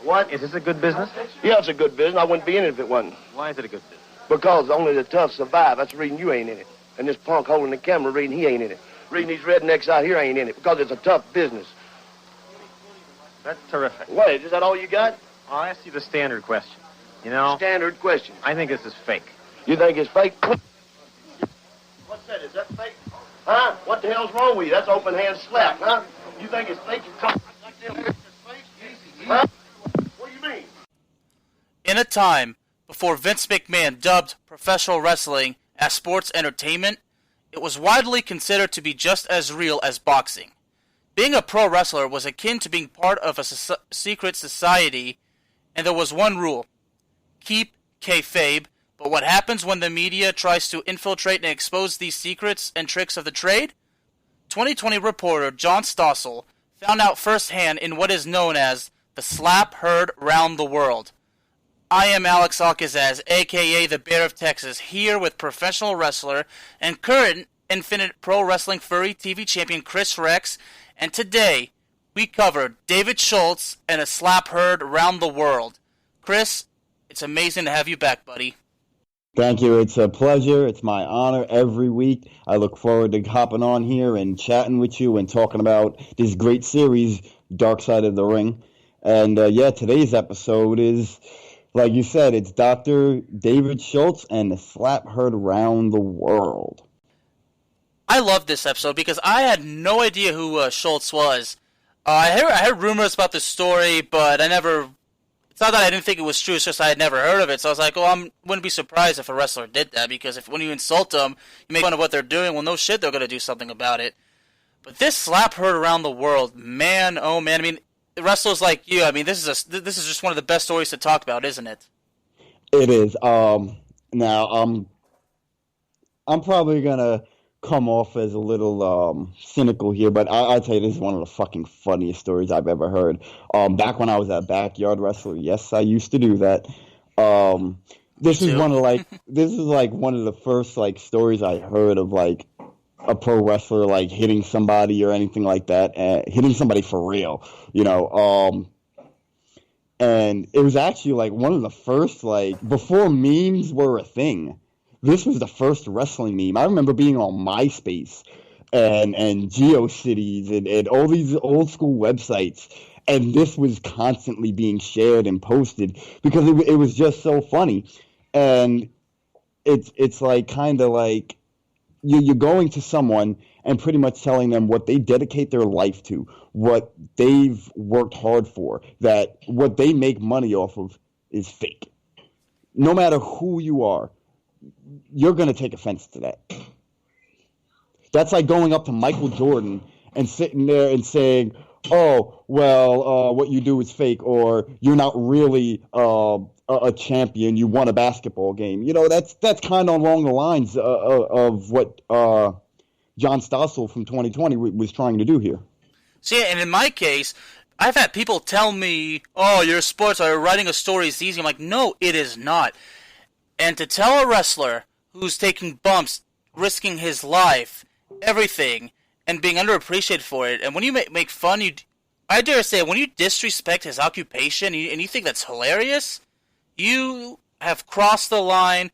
What? Is this a good business? Yeah, it's a good business. I wouldn't be in it if it wasn't. Why is it a good business? Because only the tough survive. That's the reason you ain't in it. And this punk holding the camera reading he ain't in it. Reading these rednecks out here ain't in it. Because it's a tough business. That's terrific. Wait, is that all you got? I'll ask you the standard question. You know? Standard question. I think this is fake. You think it's fake? What's that? Is that fake? Huh? What the hell's wrong with you? That's open hand slap, huh? You think it's fake? You come like that with your face? Huh? What do you mean? In a time before Vince McMahon dubbed professional wrestling as sports entertainment, it was widely considered to be just as real as boxing. Being a pro wrestler was akin to being part of a secret society, and there was one rule: keep kayfabe. But what happens when the media tries to infiltrate and expose these secrets and tricks of the trade? 2020 reporter John Stossel found out firsthand in what is known as the slap heard round the world. I am Alex Alcazaz, aka the Bear of Texas, here with professional wrestler and current Infinite Pro Wrestling Furry TV champion Kris Rex, and today we cover David Shultz and a slap heard round the world. Kris, it's amazing to have you back, buddy. Thank you. It's a pleasure. It's my honor every week. I look forward to hopping on here and chatting with you and talking about this great series, Dark Side of the Ring. And today's episode is, like you said, it's Dr. David Shultz and the slap heard around the world. I love this episode because I had no idea who Shultz was. I heard rumors about this story, but I never... It's not that I didn't think it was true, it's just I had never heard of it. So I was like, I wouldn't be surprised if a wrestler did that, because when you insult them, you make fun of what they're doing, well, no shit, they're going to do something about it. But this slap heard around the world, man, oh man, I mean, wrestlers like you, I mean, this is just one of the best stories to talk about, isn't it? It is. Now, I'm probably going to come off as a little cynical here, but I'll tell you, this is one of the fucking funniest stories I've ever heard. Back when I was a backyard wrestler, yes, I used to do that. This is one of the first like stories I heard of like a pro wrestler like hitting somebody or anything like that, hitting somebody for real, you know. And it was actually like one of the first, like, before memes were a thing. This was the first wrestling meme. I remember being on MySpace and GeoCities and all these old school websites, and this was constantly being shared and posted because it was just so funny. And it's like kind of like you're going to someone and pretty much telling them what they dedicate their life to, what they've worked hard for, that what they make money off of is fake. No matter who you are, you're going to take offense to that. That's like going up to Michael Jordan and sitting there and saying, oh, well, what you do is fake, or you're not really a champion, you won a basketball game. You know, that's kind of along the lines of what John Stossel from 2020 was trying to do here. See, and in my case, I've had people tell me, oh, you're sports, or writing a story is easy. I'm like, no, it is not. And to tell a wrestler who's taking bumps, risking his life, everything, and being underappreciated for it, and when you make fun, I dare say, when you disrespect his occupation and you think that's hilarious, you have crossed the line.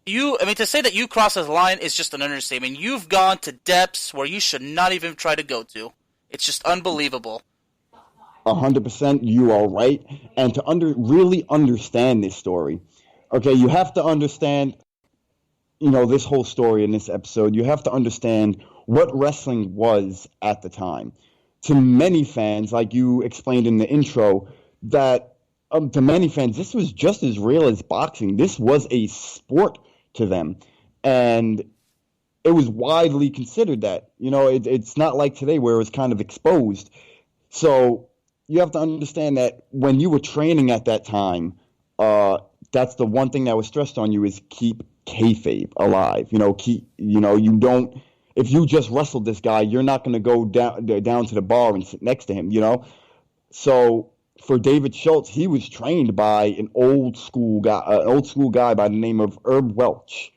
To say that you crossed the line is just an understatement. You've gone to depths where you should not even try to go to. It's just unbelievable. 100%, you are right. And to really understand this story, okay, you have to understand, this whole story in this episode. You have to understand what wrestling was at the time. To many fans, like you explained in the intro, that to many fans, this was just as real as boxing. This was a sport to them. And it was widely considered that. It's not like today where it was kind of exposed. So you have to understand that when you were training at that time, that's the one thing that was stressed on you is keep kayfabe alive. You don't. If you just wrestled this guy, you're not going to go down to the bar and sit next to him. So for David Shultz, he was trained by an old school guy by the name of Herb Welch.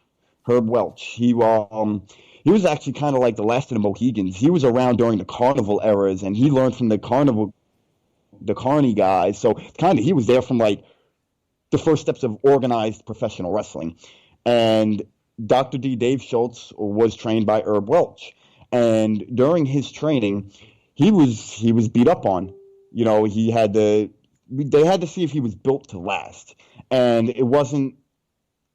He was actually kind of like the last of the Mohegans. He was around during the carnival eras, and he learned from the carnival the Carney guys. So kind of he was there from like the first steps of organized professional wrestling. And Dr. D, Dave Shultz, was trained by Herb Welch. And during his training, he was beat up on. You know, they had to see if he was built to last. And it wasn't,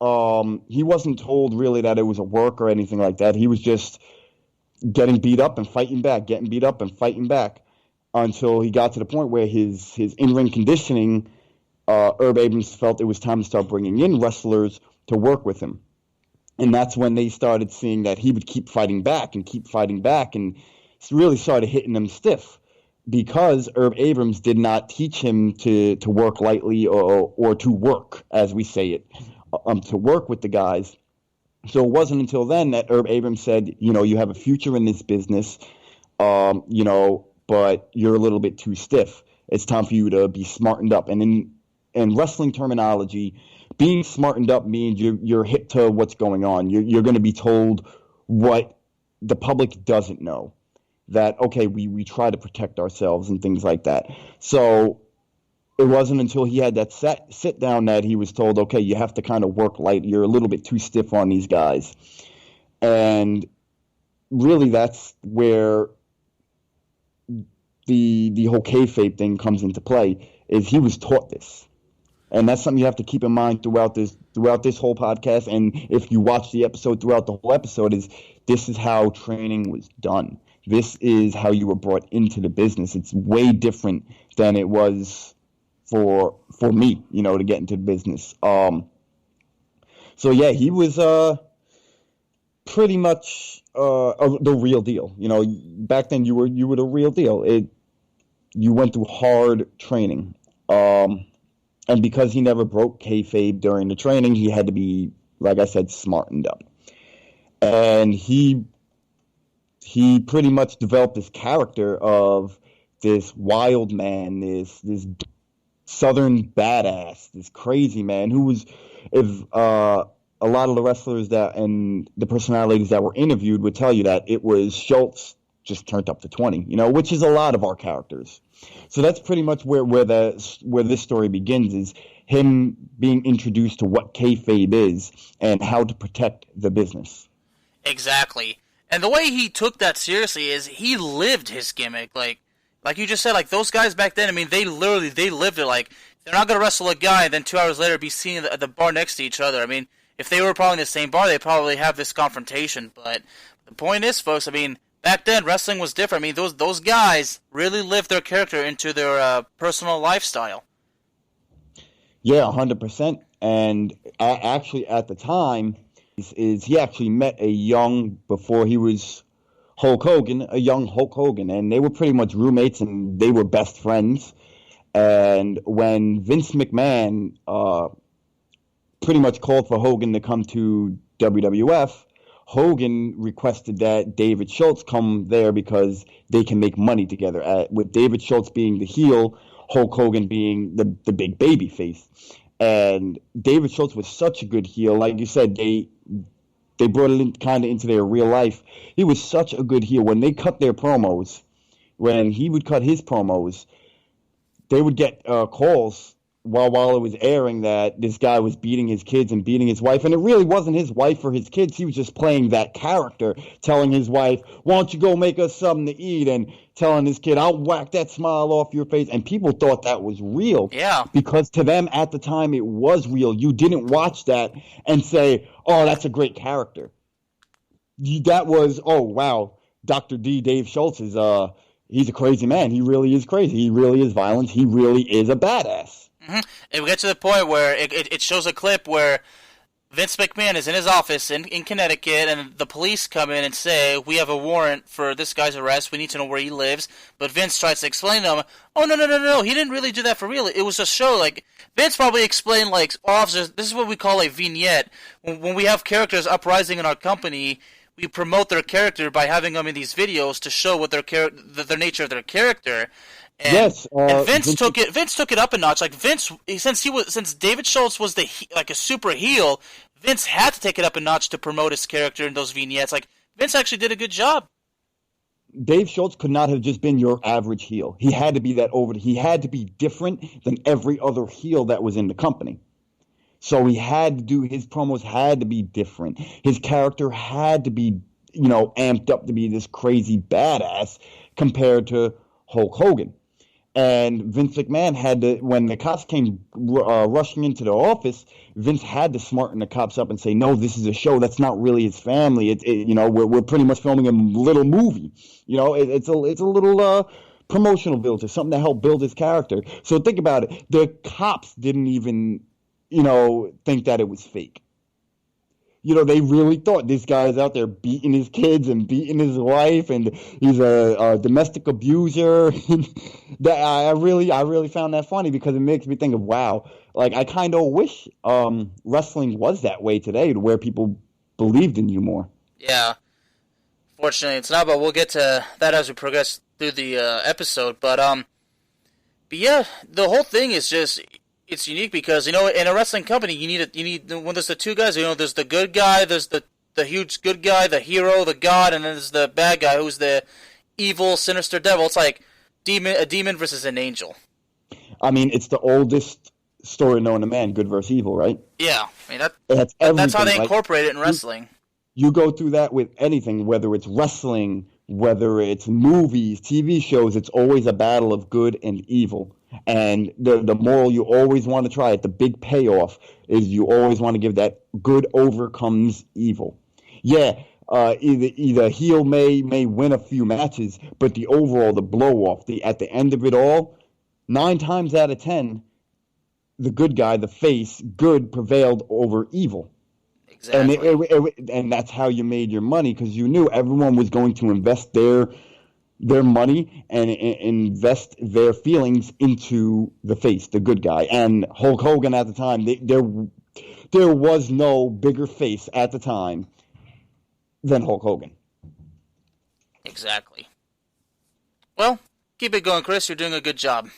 he wasn't told really that it was a work or anything like that. He was just getting beat up and fighting back, getting beat up and fighting back until he got to the point where his in-ring conditioning, Herb Abrams felt it was time to start bringing in wrestlers to work with him. And that's when they started seeing that he would keep fighting back and really started hitting them stiff because Herb Abrams did not teach him to work lightly or to work, as we say it, to work with the guys. So it wasn't until then that Herb Abrams said, you know, you have a future in this business, you know, but you're a little bit too stiff. It's time for you to be smartened up. And in wrestling terminology, being smartened up means you're hip to what's going on. You're going to be told what the public doesn't know. That, okay, we try to protect ourselves and things like that. So it wasn't until he had that sit down that he was told, okay, you have to kind of work light. You're a little bit too stiff on these guys. And really that's where the whole kayfabe thing comes into play, is he was taught this. And that's something you have to keep in mind throughout this whole podcast. And if you watch the episode throughout the whole episode, this is how training was done. This is how you were brought into the business. It's way different than it was for me, you know, to get into the business. So yeah, he was pretty much the real deal. You know, back then you were the real deal. You went through hard training. And because he never broke kayfabe during the training, he had to be, like I said, smartened up. And he pretty much developed this character of this wild man, this southern badass, this crazy man who was, if a lot of the wrestlers and the personalities that were interviewed would tell you that it was Schultz just turned up to 20, you know, which is a lot of our characters. So that's pretty much where this story begins, is him being introduced to what kayfabe is and how to protect the business. Exactly. And the way he took that seriously is he lived his gimmick. Like you just said, like those guys back then, I mean, they lived it. Like, they're not going to wrestle a guy and then 2 hours later be seen at the bar next to each other. I mean, if they were probably in the same bar, they'd probably have this confrontation. But the point is, folks, I mean, back then, wrestling was different. I mean, those guys really lived their character into their personal lifestyle. Yeah, 100%. And actually, at the time, he actually met a young Hulk Hogan, and they were pretty much roommates, and they were best friends. And when Vince McMahon pretty much called for Hogan to come to WWF, Hogan requested that David Shultz come there because they can make money together. With David Shultz being the heel, Hulk Hogan being the big baby face. And David Shultz was such a good heel. Like you said, they brought it kind of into their real life. He was such a good heel. When they cut their promos, when he would cut his promos, they would get calls while it was airing that this guy was beating his kids and beating his wife. And it really wasn't his wife or his kids. He was just playing that character, telling his wife, why don't you go make us something to eat? And telling his kid, I'll whack that smile off your face. And people thought that was real. Yeah. Because to them at the time, it was real. You didn't watch that and say, oh, that's a great character. That was, oh, wow, Dr. D, Dave Shultz is, he's a crazy man. He really is crazy. He really is violent. He really is a badass. Mm-hmm. And we get to the point where it shows a clip where Vince McMahon is in his office in Connecticut, and the police come in and say, we have a warrant for this guy's arrest. We need to know where he lives. But Vince tries to explain to him, oh, no. He didn't really do that for real. It was a show. Like, Vince probably explained, like, officers, this is what we call a vignette. When we have characters uprising in our company, we promote their character by having them in these videos to show what the nature of their character. And, yes, and Vince took it up a notch. Like since David Schultz was like a super heel, Vince had to take it up a notch to promote his character in those vignettes. Like, Vince actually did a good job. Dave Schultz could not have just been your average heel. He had to be he had to be different than every other heel that was in the company. So his promos had to be different. His character had to be, amped up to be this crazy badass compared to Hulk Hogan. And Vince McMahon had to, when the cops came rushing into the office, Vince had to smarten the cops up and say, no, this is a show. That's not really his family. We're pretty much filming a little movie. It's a little promotional build, something to help build his character. So think about it. The cops didn't even think that it was fake. They really thought this guy's out there beating his kids and beating his wife, and he's a domestic abuser. That I really found that funny because it makes me think of, wow, like I kind of wish wrestling was that way today, to where people believed in you more. Yeah. Fortunately, it's not, but we'll get to that as we progress through the episode. But yeah, the whole thing is just. It's unique because, in a wrestling company, you need when there's the two guys, there's the good guy, there's the huge good guy, the hero, the god, and then there's the bad guy who's the evil, sinister devil. It's like a demon versus an angel. I mean, it's the oldest story known to man, good versus evil, right? Yeah. I mean, that's how they incorporate it in wrestling. You go through that with anything, whether it's wrestling, whether it's movies, TV shows, it's always a battle of good and evil. And the moral you always want to try at the big payoff is you always want to give that good overcomes evil. Yeah, either heel may win a few matches, but the overall, the blow off, at the end of it all, 9 times out of 10, the good guy, the face, good prevailed over evil. Exactly. And that's how you made your money, because you knew everyone was going to invest their money and invest their feelings into the face, the good guy. And Hulk Hogan at the time, there was no bigger face at the time than Hulk Hogan. Exactly. Well, keep it going, Chris. You're doing a good job.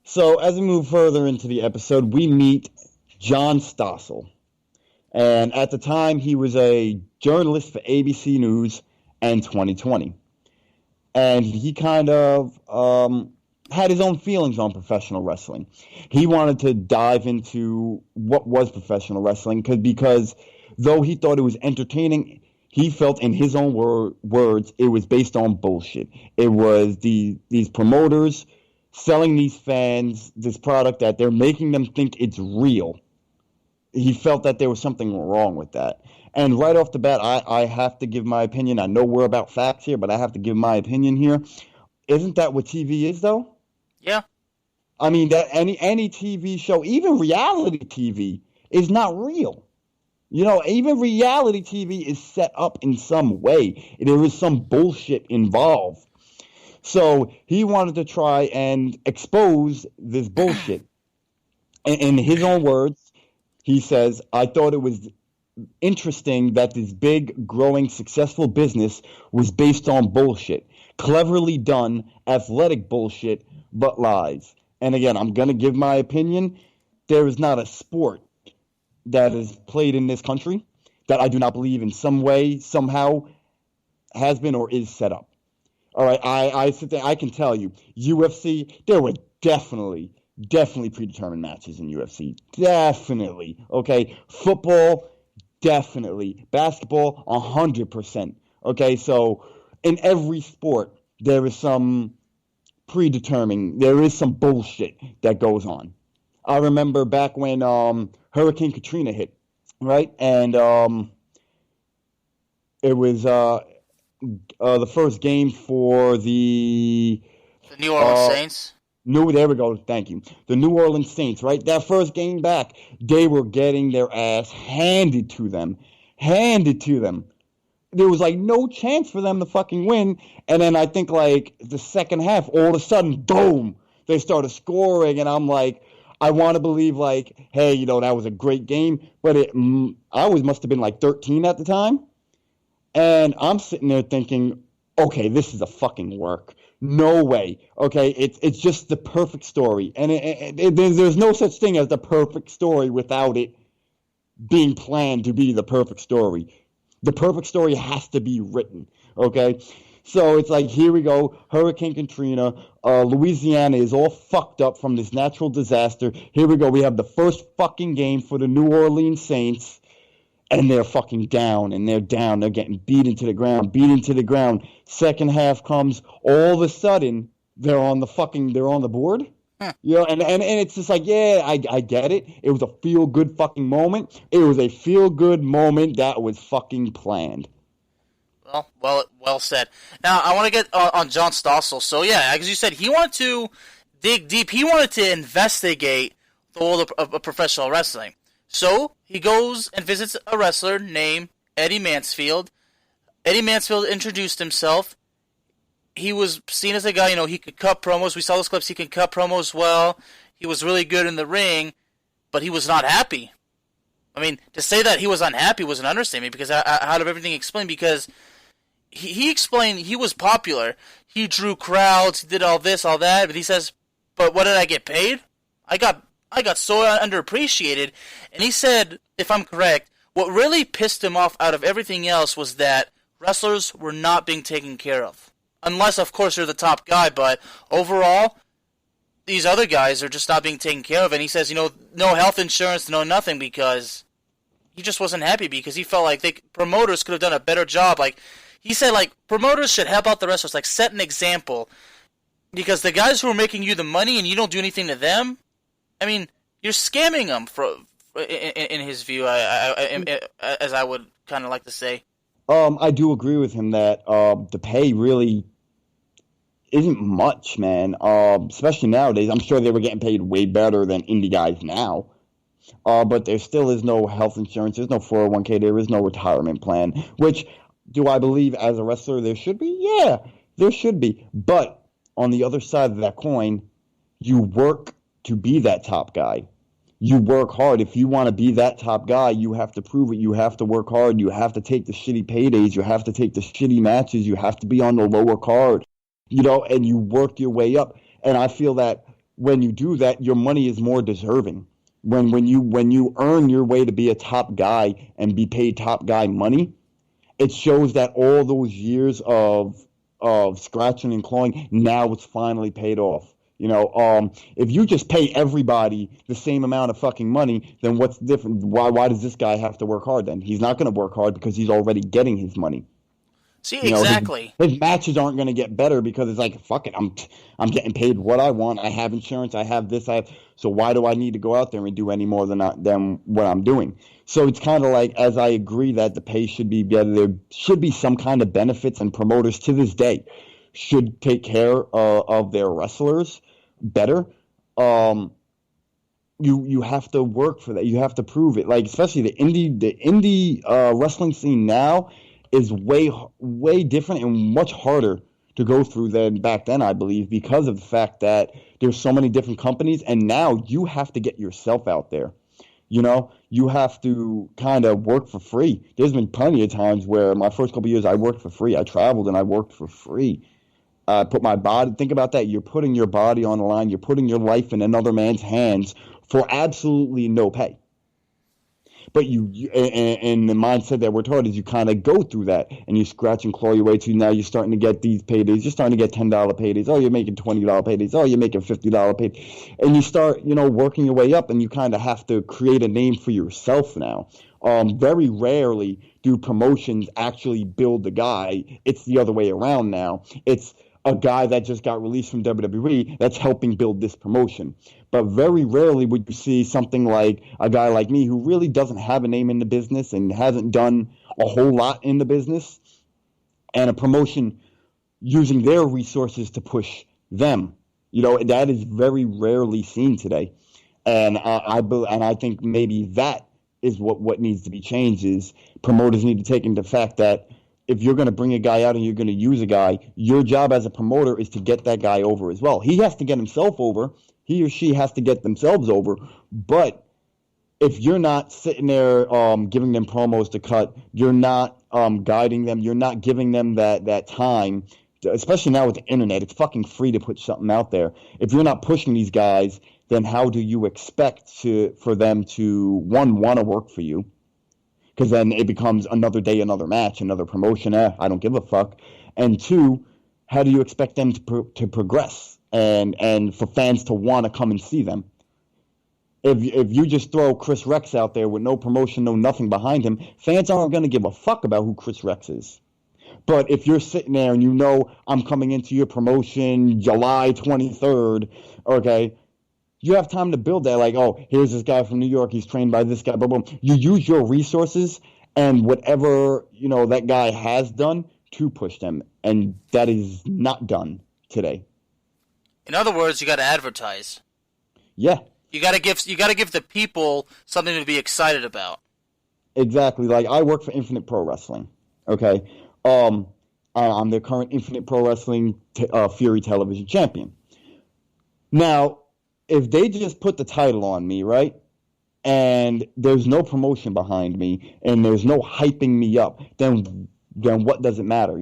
So as we move further into the episode, we meet John Stossel. And at the time, he was a journalist for ABC News and 2020. And he kind of had his own feelings on professional wrestling. He wanted to dive into what was professional wrestling because though he thought it was entertaining, he felt in his own words it was based on bullshit. It was these promoters selling these fans this product that they're making them think it's real. He felt that there was something wrong with that. And right off the bat, I have to give my opinion. I know we're about facts here, but I have to give my opinion here. Isn't that what TV is, though? Yeah. I mean, that any TV show, even reality TV, is not real. Even reality TV is set up in some way. There is some bullshit involved. So he wanted to try and expose this bullshit. In his own words, he says, I thought it was interesting that this big, growing, successful business was based on bullshit. Cleverly done, athletic bullshit, but lies. And again, I'm going to give my opinion. There is not a sport that is played in this country that I do not believe in some way, somehow, has been or is set up. All right, I sit there, I can tell you, UFC, there were definitely predetermined matches in UFC. Definitely. Okay, football, definitely. Basketball, 100%. Okay, so in every sport, there is some predetermined, there is some bullshit that goes on. I remember back when Hurricane Katrina hit, right? And it was the first game for the New Orleans Saints. There we go. Thank you. The New Orleans Saints, right? That first game back, they were getting their ass handed to them. There was like no chance for them to fucking win. And then I think like the second half, all of a sudden, boom, they started scoring. And I'm like, I want to believe like, hey, that was a great game. But I must have been like 13 at the time. And I'm sitting there thinking, okay, this is a fucking work. No way. Okay, it's just the perfect story. And there's no such thing as the perfect story without it being planned to be the perfect story. The perfect story has to be written. Okay, So it's like, here we go, Hurricane Katrina, Louisiana is all fucked up from this natural disaster. Here we go, we have the first fucking game for the New Orleans Saints, and they're fucking down, and they're down. They're getting beaten to the ground. Second half comes, all of a sudden, they're on the board. You know, and it's just like, yeah, I get it. It was a feel-good fucking moment. It was a feel-good moment that was fucking planned. Well said. Now, I want to get on John Stossel. So, yeah, as you said, he wanted to dig deep. He wanted to investigate the world of professional wrestling. So, he goes and visits a wrestler named Eddie Mansfield. Eddie Mansfield introduced himself. He was seen as a guy, you know, he could cut promos. We saw those clips. He could cut promos well. He was really good in the ring, but he was not happy. I mean, to say that he was unhappy was an understatement, because out of everything explained, because he explained he was popular. He drew crowds, he did all this, all that, but he says, but what did I get paid? I got so underappreciated. And he said, if I'm correct, what really pissed him off out of everything else was that wrestlers were not being taken care of. Unless, of course, you're the top guy, but overall, these other guys are just not being taken care of. And he says, you know, no health insurance, no nothing, because he just wasn't happy, because he felt like promoters could have done a better job. Like, he said, like, promoters should help out the wrestlers, like, set an example. Because the guys who are making you the money and you don't do anything to them, I mean, you're scamming them, in his view, as I would kind of like to say. I do agree with him that the pay really isn't much, man. Especially nowadays. I'm sure they were getting paid way better than indie guys now. But there still is no health insurance. There's no 401k. There is no retirement plan. Which, do I believe as a wrestler there should be? Yeah, there should be. But on the other side of that coin, you work to be that top guy. You work hard. If you want to be that top guy, you have to prove it. You have to work hard. You have to take the shitty paydays. You have to take the shitty matches. You have to be on the lower card, you know, and you work your way up. And I feel that when you do that, your money is more deserving. When you earn your way to be a top guy and be paid top guy money, it shows that all those years of scratching and clawing, now it's finally paid off. You know, if you just pay everybody the same amount of fucking money, then what's different? Why does this guy have to work hard then? He's not going to work hard because he's already getting his money. See, exactly. His matches aren't going to get better because it's like, fuck it, I'm getting paid what I want. I have insurance. I have this. So why do I need to go out there and do any more than what I'm doing? So it's kind of like, as I agree that the pay should be better, there should be some kind of benefits, and promoters to this day should take care of their wrestlers better. You have to work for that. You have to prove it. Like, especially the indie wrestling scene now is way different and much harder to go through than back then, I believe, because of the fact that there's so many different companies, and now you have to get yourself out there. You know, you have to kind of work for free. There's been plenty of times where my first couple of years I worked for free. I traveled and I worked for free. Put my body, think about that. You're putting your body on the line. You're putting your life in another man's hands for absolutely no pay. But and the mindset that we're taught is you kind of go through that and you scratch and claw your way to, now you're starting to get these paydays. You're starting to get $10 paydays. Oh, you're making $20 paydays. Oh, you're making $50 paydays. And you start, working your way up, and you kind of have to create a name for yourself now. Very rarely do promotions actually build the guy. It's the other way around now. It's a guy that just got released from WWE that's helping build this promotion. But very rarely would you see something like a guy like me who really doesn't have a name in the business and hasn't done a whole lot in the business, and a promotion using their resources to push them. That is very rarely seen today. And I think maybe that is what needs to be changed, is promoters need to take into fact that if you're going to bring a guy out and you're going to use a guy, your job as a promoter is to get that guy over as well. He has to get himself over. He or she has to get themselves over. But if you're not sitting there giving them promos to cut, you're not guiding them, you're not giving them that time, especially now with the internet, it's fucking free to put something out there. If you're not pushing these guys, then how do you expect for them to, one, want to work for you? Because then it becomes another day, another match, another promotion. I don't give a fuck. And two, how do you expect them to progress and for fans to want to come and see them? If you just throw Kris Rex out there with no promotion, no nothing behind him, fans aren't going to give a fuck about who Kris Rex is. But if you're sitting there and you know I'm coming into your promotion July 23rd, okay, you have time to build that. Like, oh, here's this guy from New York. He's trained by this guy. Boom, boom. You use your resources and whatever, that guy has done to push them. And that is not done today. In other words, you got to advertise. Yeah. You got to give the people something to be excited about. Exactly. Like, I work for Infinite Pro Wrestling. Okay. I'm the current Infinite Pro Wrestling Fury Television Champion. Now, if they just put the title on me, right, and there's no promotion behind me, and there's no hyping me up, then what does it matter,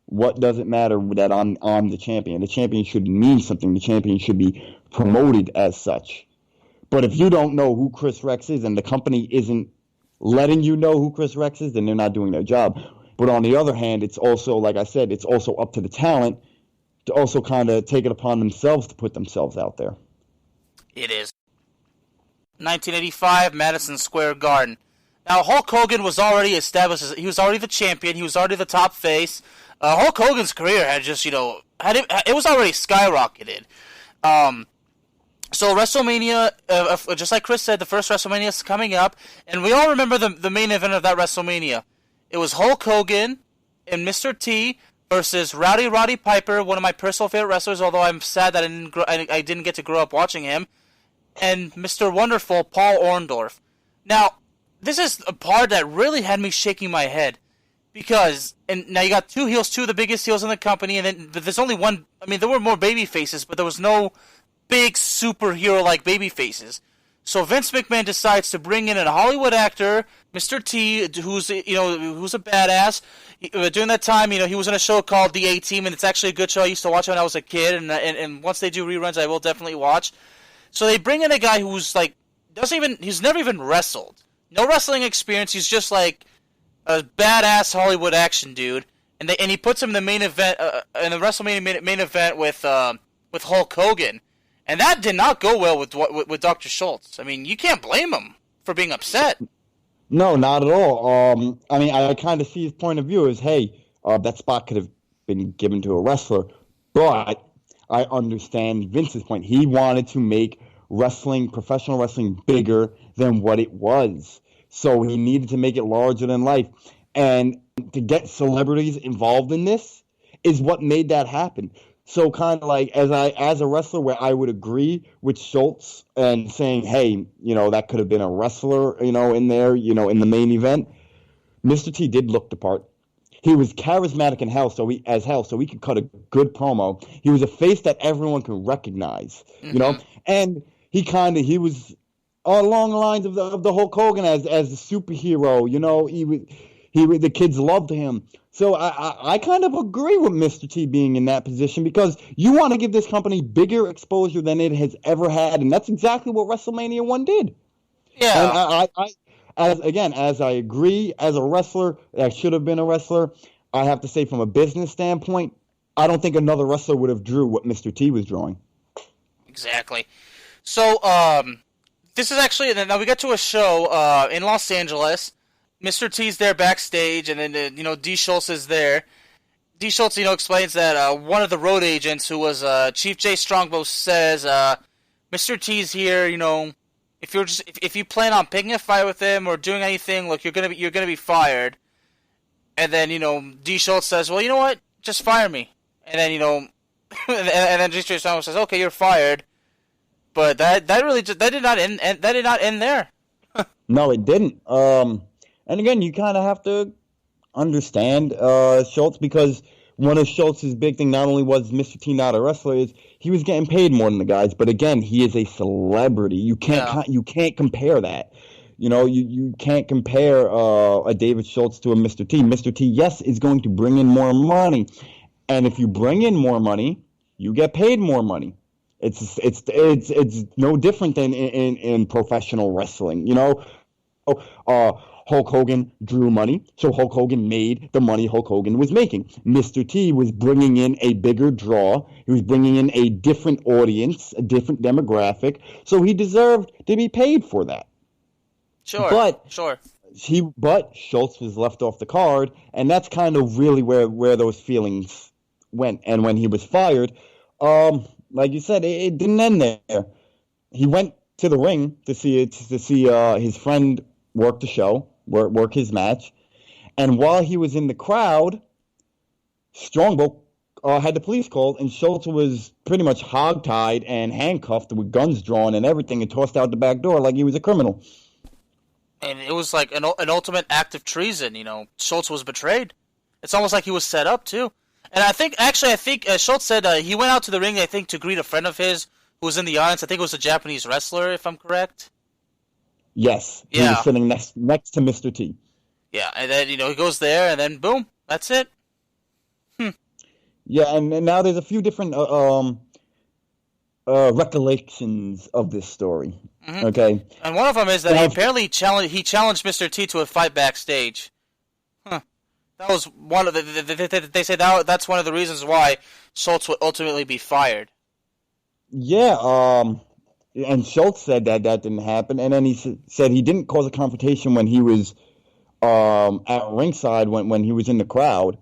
What does it matter that I'm the champion? The champion should mean something. The champion should be promoted as such. But if you don't know who Kris Rex is and the company isn't letting you know who Kris Rex is, then they're not doing their job. But on the other hand, it's also, like I said, it's also up to the talent to also kind of take it upon themselves to put themselves out there. It is. 1985, Madison Square Garden. Now, Hulk Hogan was already established. He was already the champion. He was already the top face. Hulk Hogan's career had just, it was already skyrocketed. So WrestleMania, just like Chris said, the first WrestleMania is coming up, and we all remember the main event of that WrestleMania. It was Hulk Hogan and Mr. T versus Roddy Piper, one of my personal favorite wrestlers, although I'm sad that I didn't get to grow up watching him, and Mr. Wonderful, Paul Orndorff. Now, this is a part that really had me shaking my head, because, and now you got two of the biggest heels in the company, and then there's only one, there were more baby faces, but there was no big superhero-like baby faces. So Vince McMahon decides to bring in a Hollywood actor, Mr. T, who's a badass. During that time, he was in a show called The A-Team, and it's actually a good show. I used to watch it when I was a kid, and once they do reruns, I will definitely watch. So they bring in a guy who's he's never even wrestled. No wrestling experience. He's just like a badass Hollywood action dude, and he puts him in the main event, in the WrestleMania main event with Hulk Hogan. And that did not go well with Dr. Shultz. You can't blame him for being upset. No, not at all. I kind of see his point of view as, hey, that spot could have been given to a wrestler. But I understand Vince's point. He wanted to make professional wrestling, bigger than what it was. So he needed to make it larger than life. And to get celebrities involved in this is what made that happen. So kind of like as a wrestler, where I would agree with Schultz and saying, hey, that could have been a wrestler, in there, in the main event. Mr. T did look the part. He was charismatic in hell, so he could cut a good promo. He was a face that everyone could recognize, and he was along the lines of the Hulk Hogan as the superhero, the kids loved him. So I kind of agree with Mr. T being in that position, because you want to give this company bigger exposure than it has ever had, and that's exactly what WrestleMania 1 did. Yeah. And as I agree, as a wrestler, that should have been a wrestler, I have to say from a business standpoint, I don't think another wrestler would have drew what Mr. T was drawing. Exactly. So, this is actually, now we got to a show in Los Angeles. Mr. T's there backstage, and then, D. Schultz is there. D. Schultz, explains that one of the road agents, who was Chief Jay Strongbow, says, Mr. T's here, if you plan on picking a fight with him or doing anything, look, you're gonna be fired. And then, D. Schultz says, well, you know what? Just fire me. And then, and then Chief Jay Strongbow says, okay, you're fired. But that did not end there. No, it didn't. And again, you kind of have to understand Schultz, because one of Schultz's big thing not only was Mr. T not a wrestler, is he was getting paid more than the guys. But again, he is a celebrity. You can't compare that. You can't compare a David Schultz to a Mr. T. Mr. T, yes, is going to bring in more money, and if you bring in more money, you get paid more money. It's no different than in professional wrestling. Hulk Hogan drew money, so Hulk Hogan made the money Hulk Hogan was making. Mr. T was bringing in a bigger draw. He was bringing in a different audience, a different demographic, so he deserved to be paid for that. Sure, but Schultz was left off the card, and that's kind of really where those feelings went. And when he was fired, like you said, it didn't end there. He went to the ring to see his friend work the show, work his match, and while he was in the crowd, Strongbow had the police called, and Schultz was pretty much hogtied and handcuffed with guns drawn and everything, and tossed out the back door like he was a criminal. And it was like an ultimate act of treason. Schultz was betrayed. It's almost like he was set up too. And I think Schultz said he went out to the ring, I think, to greet a friend of his who was in the audience. I think it was a Japanese wrestler, if I'm correct. Yes. He was sitting next to Mr. T. Yeah, and then, he goes there, and then boom, that's it. Yeah, and now there's a few different recollections of this story. Mm-hmm. Okay, and one of them is that he apparently challenged Mr. T to a fight backstage. Huh. That was one of they say that's one of the reasons why Schultz would ultimately be fired. Yeah, and Schultz said that didn't happen, and then he said he didn't cause a confrontation when he was at ringside when he was in the crowd.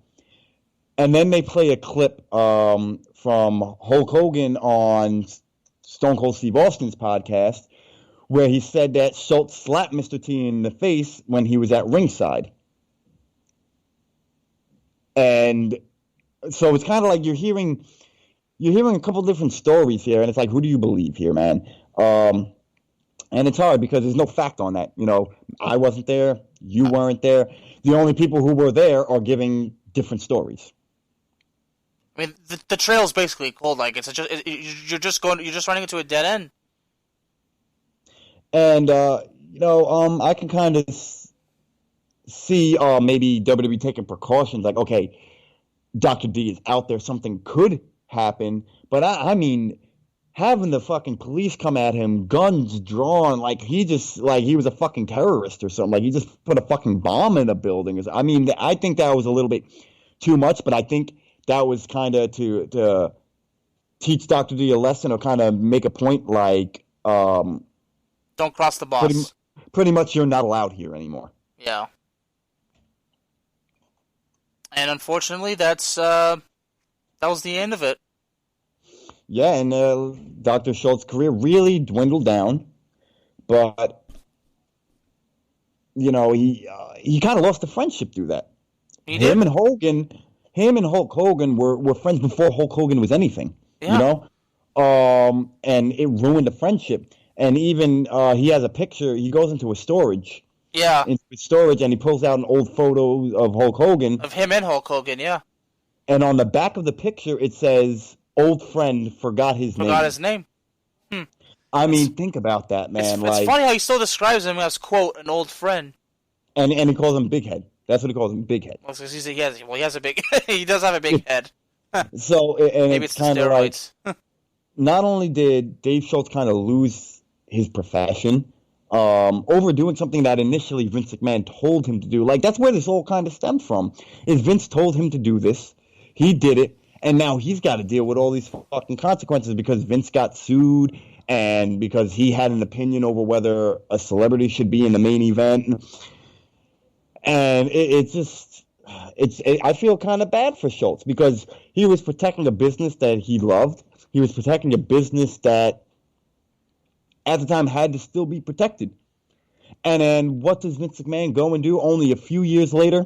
And then they play a clip from Hulk Hogan on Stone Cold Steve Austin's podcast, where he said that Schultz slapped Mr. T in the face when he was at ringside. And so it's kind of like you're hearing a couple different stories here, and it's like, who do you believe here, man? And it's hard because there's no fact on that. I wasn't there, you weren't there. The only people who were there are giving different stories. I mean, the trail's basically cold. Like you're just running into a dead end. And I can kind of see maybe WWE taking precautions. Like, okay, Dr. D is out there, something could happen. But I mean, having the fucking police come at him, guns drawn, like he was a fucking terrorist or something. Like he just put a fucking bomb in a building. I mean, I think that was a little bit too much, but I think that was kind of to teach Dr. D a lesson or kind of make a point like... don't cross the boss. Pretty much you're not allowed here anymore. Yeah. And unfortunately, that was the end of it. Yeah, and Dr. Schultz's career really dwindled down, but, he kind of lost the friendship through that. He did. Him and Hulk Hogan were friends before Hulk Hogan was anything, and it ruined the friendship. And even he has a picture. He goes into a storage. Yeah. Into his storage, and he pulls out an old photo of Hulk Hogan. Of him and Hulk Hogan, yeah. And on the back of the picture, it says, "Old friend forgot his name." Forgot his name. I mean, think about that, man. It's funny how he still describes him as, quote, an old friend. And he calls him Big Head. That's what he calls him, Big Head. Well, he has a big... he does have a big head. So, and maybe it's kind of like... Not only did Dave Schultz kind of lose his profession over doing something that initially Vince McMahon told him to do. Like, that's where this all kind of stemmed from. Is Vince told him to do this. He did it. And now he's got to deal with all these fucking consequences because Vince got sued and because he had an opinion over whether a celebrity should be in the main event. And I feel kind of bad for Schultz because he was protecting a business that he loved. He was protecting a business that at the time had to still be protected. And then what does Vince McMahon go and do only a few years later?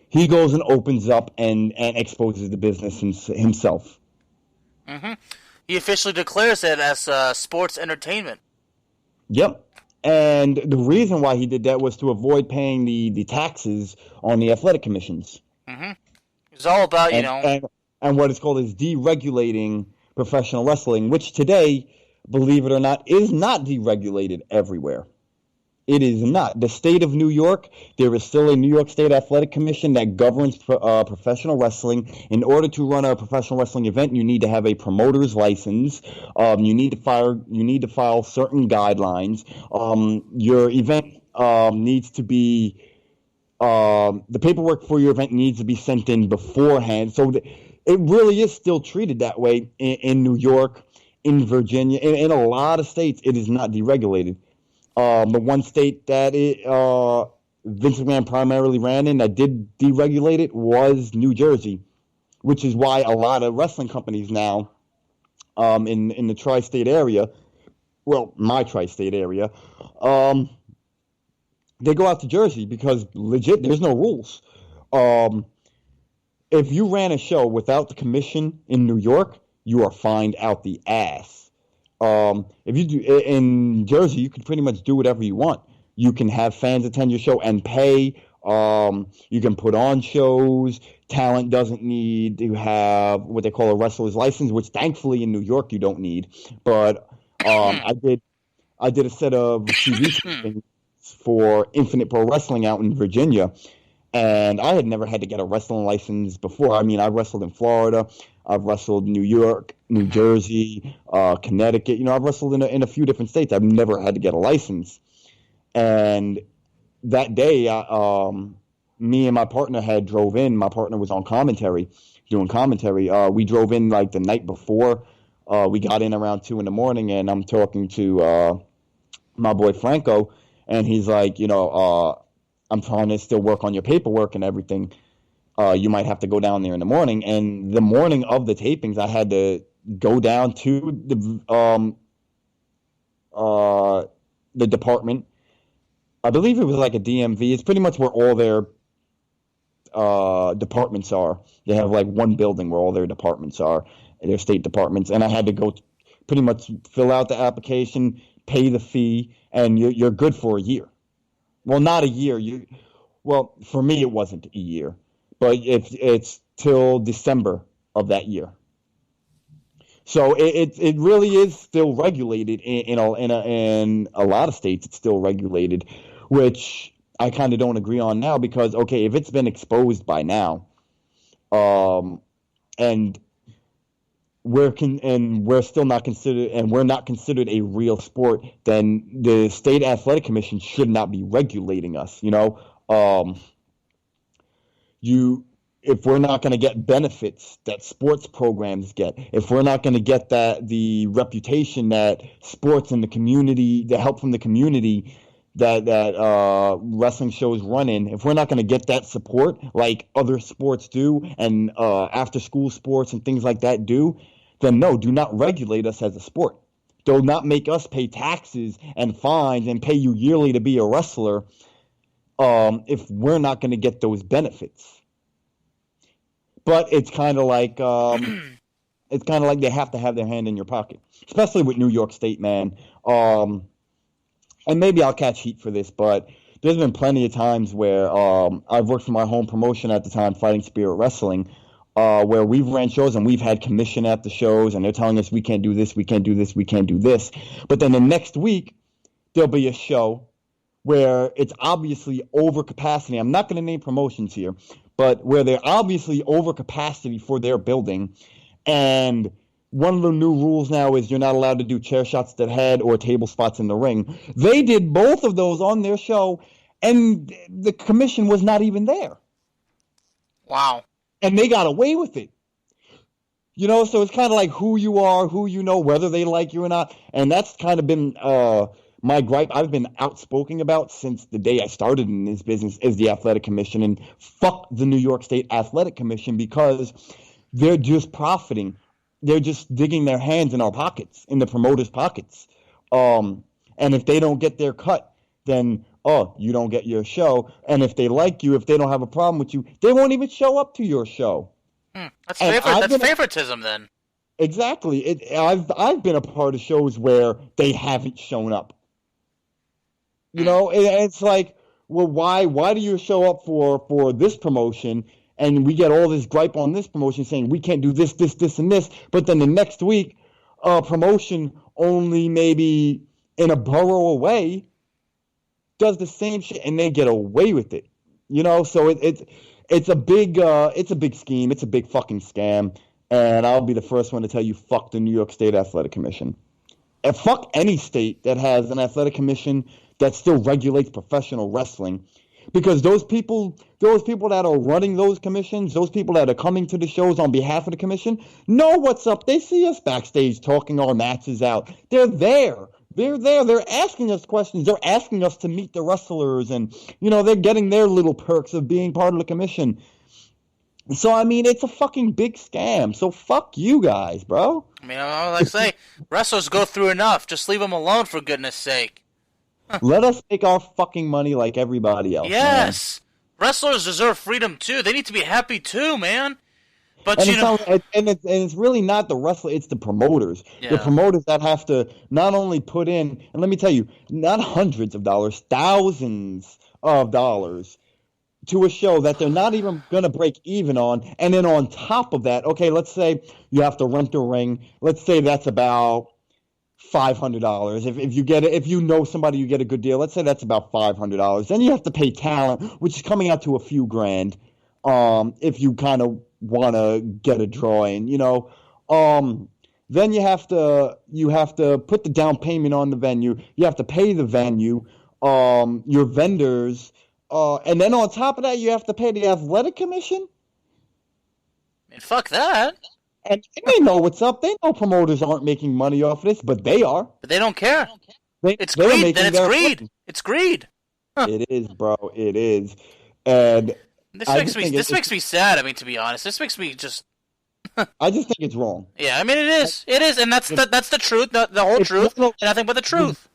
He goes and opens up and exposes the business himself. Mm-hmm. He officially declares it as sports entertainment. Yep. And the reason why he did that was to avoid paying the taxes on the athletic commissions. Mm-hmm. It's all about, And what is called is deregulating professional wrestling, which today, believe it or not, is not deregulated everywhere. It is not. The state of New York, there is still a New York State Athletic Commission that governs professional wrestling. In order to run a professional wrestling event, you need to have a promoter's license. You need to file certain guidelines. Your event needs to be the paperwork for your event needs to be sent in beforehand. So it really is still treated that way in New York, in Virginia, in a lot of states. It is not deregulated. The one state that Vince McMahon primarily ran in that did deregulate it was New Jersey, which is why a lot of wrestling companies now in the tri-state area, well, my tri-state area, they go out to Jersey because legit, there's no rules. If you ran a show without the commission in New York, you are fined out the ass. If you do in Jersey, you can pretty much do whatever you want. You can have fans attend your show and pay. You can put on shows. Talent doesn't need to have what they call a wrestler's license, which thankfully in New York you don't need. But I did a set of TV tapings for Infinite Pro Wrestling out in Virginia, and I had never had to get a wrestling license before. I mean, I wrestled in Florida. I've wrestled New York, New Jersey, Connecticut. You know, I've wrestled in a few different states. I've never had to get a license. And that day, me and my partner had drove in. My partner was on commentary, doing commentary. We drove in like the night before. We got in around 2 a.m, and I'm talking to my boy Franco, and he's like, you know, I'm trying to still work on your paperwork and everything. You might have to go down there in the morning. And the morning of the tapings, I had to go down to the department. I believe it was like a DMV. It's pretty much where all their departments are. They have like one building where all their departments are, their state departments. And I had to go pretty much fill out the application, pay the fee, and you're good for a year. Well, not a year. Well, for me, it wasn't a year, but it's till December of that year. So it really is still regulated in a lot of states. It's still regulated, which I kind of don't agree on now because, okay, if it's been exposed by now, and we're still not considered, and we're not considered a real sport, then the state athletic commission should not be regulating us. You know, if we're not going to get benefits that sports programs get, if we're not going to get the reputation that sports in the community, the help from the community that wrestling shows run in, if we're not going to get that support like other sports do and after school sports and things like that do, then no, do not regulate us as a sport. Do not make us pay taxes and fines and pay you yearly to be a wrestler if we're not going to get those benefits. But it's kind of like they have to have their hand in your pocket, especially with New York State, man. And maybe I'll catch heat for this, but there's been plenty of times where I've worked for my home promotion at the time, Fighting Spirit Wrestling, where we've ran shows and we've had commission at the shows, and they're telling us we can't do this, we can't do this, we can't do this. But then the next week, there'll be a show where it's obviously over capacity. I'm not going to name promotions here, but where they're obviously over capacity for their building. And one of the new rules now is you're not allowed to do chair shots to the head or table spots in the ring. They did both of those on their show, and the commission was not even there. Wow. And they got away with it. You know, so it's kind of like who you are, who you know, whether they like you or not. And that's kind of been my gripe I've been outspoken about since the day I started in this business is the Athletic Commission. And fuck the New York State Athletic Commission because they're just profiting. They're just digging their hands in our pockets, in the promoters' pockets. And if they don't get their cut, then, you don't get your show. And if they like you, if they don't have a problem with you, they won't even show up to your show. That's favoritism then. Exactly. I've been a part of shows where they haven't shown up. You know, it's like, well, why do you show up for this promotion? And we get all this gripe on this promotion saying we can't do this, this, this, and this. But then the next week, promotion only maybe in a borough away does the same shit and they get away with it. You know, so it's a big scheme. It's a big fucking scam. And I'll be the first one to tell you, fuck the New York State Athletic Commission. And fuck any state that has an athletic commission that still regulates professional wrestling. Because those people that are running those commissions, those people that are coming to the shows on behalf of the commission, know what's up. They see us backstage talking our matches out. They're there. They're there. They're asking us questions. They're asking us to meet the wrestlers. And, they're getting their little perks of being part of the commission. So, I mean, it's a fucking big scam. So, fuck you guys, bro. I mean, like I say, wrestlers go through enough. Just leave them alone, for goodness sake. Let us make our fucking money like everybody else. Yes. Man. Wrestlers deserve freedom, too. They need to be happy, too, man. But, it's really not the wrestler, it's the promoters. Yeah. The promoters that have to not only put in, and let me tell you, not hundreds of dollars, thousands of dollars to a show that they're not even going to break even on. And then on top of that, okay, let's say you have to rent a ring. Let's say that's about $500. If you know somebody, you get a good deal. Let's say that's about $500. Then you have to pay talent, which is coming out to a few grand. If you kind of want to get a draw in, then you have to put the down payment on the venue. You have to pay the venue, your vendors, and then on top of that, you have to pay the athletic commission. Man, fuck that. And they know what's up. They know promoters aren't making money off of this, but they are. But they don't care. It's greed. Then it's greed. Money. It's greed. Huh. It is, bro. It is. And this makes me sad. I mean, to be honest, this makes me just. I just think it's wrong. Yeah, I mean, it is, and that's the truth, the whole truth, and nothing but the truth.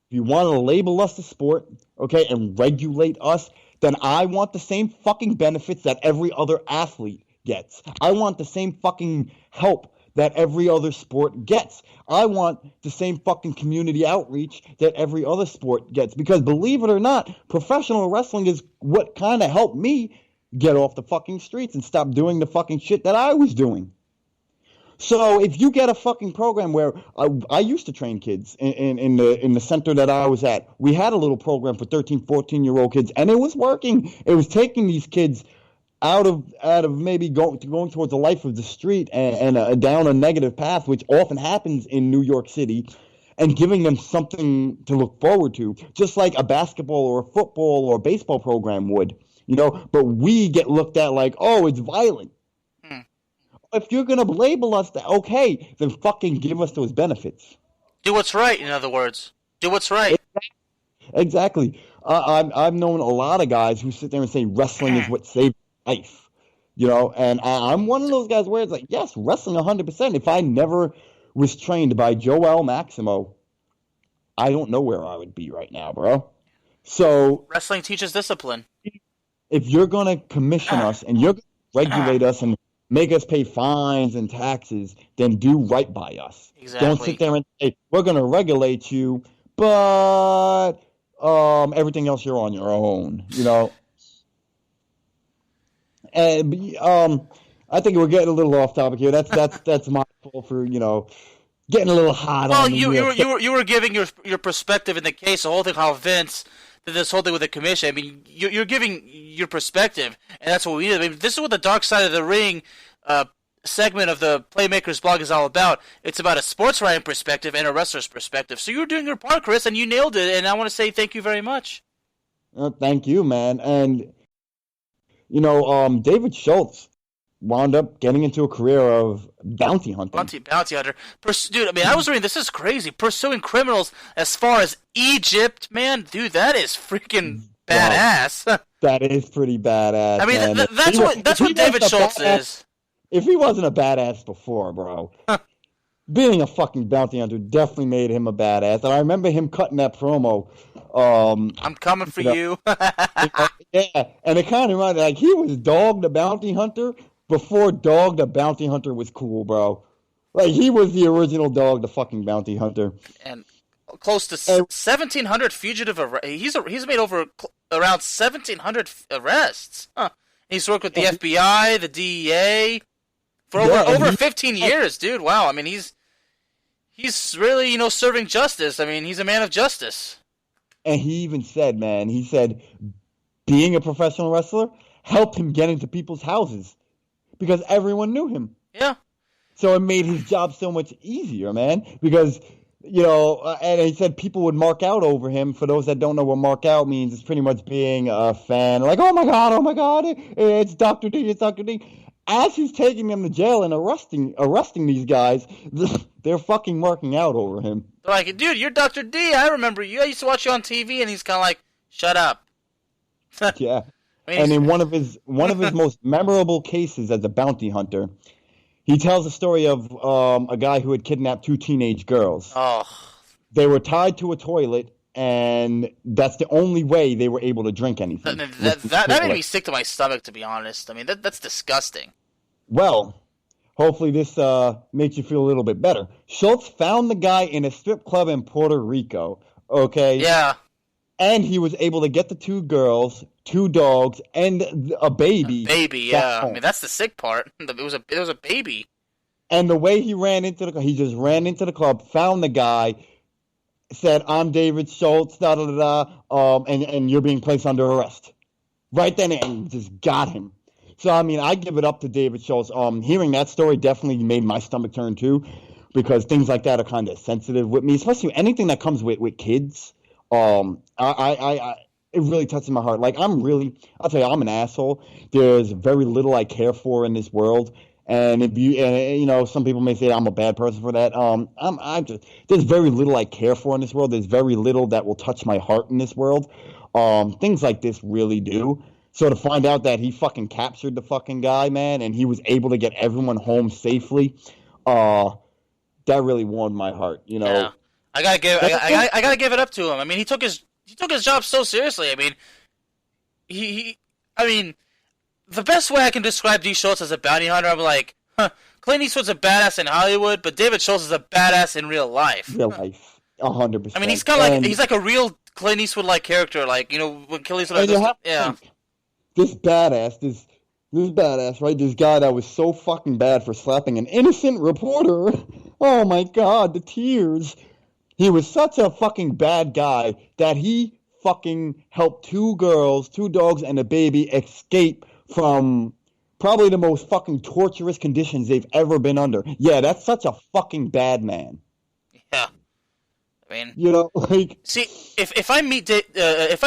If you want to label us a sport, okay, and regulate us, then I want the same fucking benefits that every other athlete gets. I want the same fucking help that every other sport gets. I want the same fucking community outreach that every other sport gets. Because believe it or not, professional wrestling is what kind of helped me get off the fucking streets and stop doing the fucking shit that I was doing. So if you get a fucking program where I used to train kids in the center that I was at, we had a little program for 13, 14-year-old kids, and it was working. It was taking these kids out of maybe going towards the life of the street and down a negative path, which often happens in New York City, and giving them something to look forward to, just like a basketball or a football or a baseball program would, But we get looked at like, oh, it's violent. If you're gonna label us that, okay, then fucking give us those benefits. Do what's right. In other words, do what's right. Exactly. I've known a lot of guys who sit there and say wrestling is what saved life, and I'm one of those guys where it's like, yes, wrestling 100%. If I never was trained by Joel Maximo, I don't know where I would be right now, bro. So wrestling teaches discipline. If you're gonna commission us and you're gonna regulate us and make us pay fines and taxes, then do right by us. Exactly. Don't sit there and say, we're gonna regulate you, but everything else you're on your own, And I think we're getting a little off topic here. That's my fault for getting a little hot. Well, on you were giving your perspective in the case, the whole thing, how Vince did this whole thing with the commission. I mean, you're giving your perspective, and that's what we need. I mean, this is what the Dark Side of the Ring segment of the Playmakers blog is all about. It's about a sports writing perspective and a wrestler's perspective. So you were doing your part, Chris, and you nailed it. And I want to say thank you very much. Thank you, man. And David Shultz wound up getting into a career of bounty hunting. Bounty hunter. Dude, I mean, I was reading, this is crazy. Pursuing criminals as far as Egypt, man. Dude, that is freaking badass. Wow. That is pretty badass. I mean, that's what David Shultz is. If he wasn't a badass before, bro, being a fucking bounty hunter definitely made him a badass. And I remember him cutting that promo. I'm coming for you. Yeah, and it kind of reminded me, like, he was Dog the Bounty Hunter before Dog the Bounty Hunter was cool, bro. Like, he was the original Dog the fucking Bounty Hunter. And close to 1,700 fugitive arrests. He's made over around 1,700 arrests. Huh. He's worked with the FBI, the DEA for over 15 years, dude. Wow. I mean, he's really, serving justice. I mean, he's a man of justice. And he even said, being a professional wrestler helped him get into people's houses because everyone knew him. Yeah. So it made his job so much easier, man, because And he said people would mark out over him. For those that don't know what mark out means, it's pretty much being a fan. Like, oh my God, it's Dr. D, it's Dr. D. As he's taking them to jail and arresting these guys, they're fucking marking out over him. They're like, dude, you're Dr. D. I remember you. I used to watch you on TV, and he's kind of like, shut up. Yeah. And in one of his most memorable cases as a bounty hunter, he tells the story of a guy who had kidnapped 2 teenage girls. Oh. They were tied to a toilet, and that's the only way they were able to drink anything. That made me sick to my stomach, to be honest. I mean, that's disgusting. Well, hopefully this makes you feel a little bit better. Shultz found the guy in a strip club in Puerto Rico, okay? Yeah. And he was able to get the 2 girls, 2 dogs, and a baby. A baby, yeah. I mean, that's the sick part. It was a baby. And the way he ran into the club, he just ran into the club, found the guy, said, I'm David Shultz, and you're being placed under arrest. Right then, and just got him. So, I mean, I give it up to David Shultz. Hearing that story definitely made my stomach turn, too, because things like that are kind of sensitive with me, especially anything that comes with kids. It really touches my heart. Like, I'll tell you, I'm an asshole. There's very little I care for in this world. And some people may say I'm a bad person for that. There's very little I care for in this world. There's very little that will touch my heart in this world. Things like this really do. So to find out that he fucking captured the fucking guy, man, and he was able to get everyone home safely, that really warmed my heart. Yeah. I gotta give it up to him. I mean, he took his job so seriously. I mean, the best way I can describe D. Shultz as a bounty hunter, I'm like, Clint Eastwood's a badass in Hollywood, but David Shultz is a badass in real life. Real life, 100%. I mean, he's kind of like he's like a real Clint Eastwood-like character, like when Clint Eastwood. This badass, right? This guy that was so fucking bad for slapping an innocent reporter. Oh my God, the tears. He was such a fucking bad guy that he fucking helped 2 girls, 2 dogs, and a baby escape from probably the most fucking torturous conditions they've ever been under. Yeah, that's such a fucking bad man. Yeah. I mean, see, if I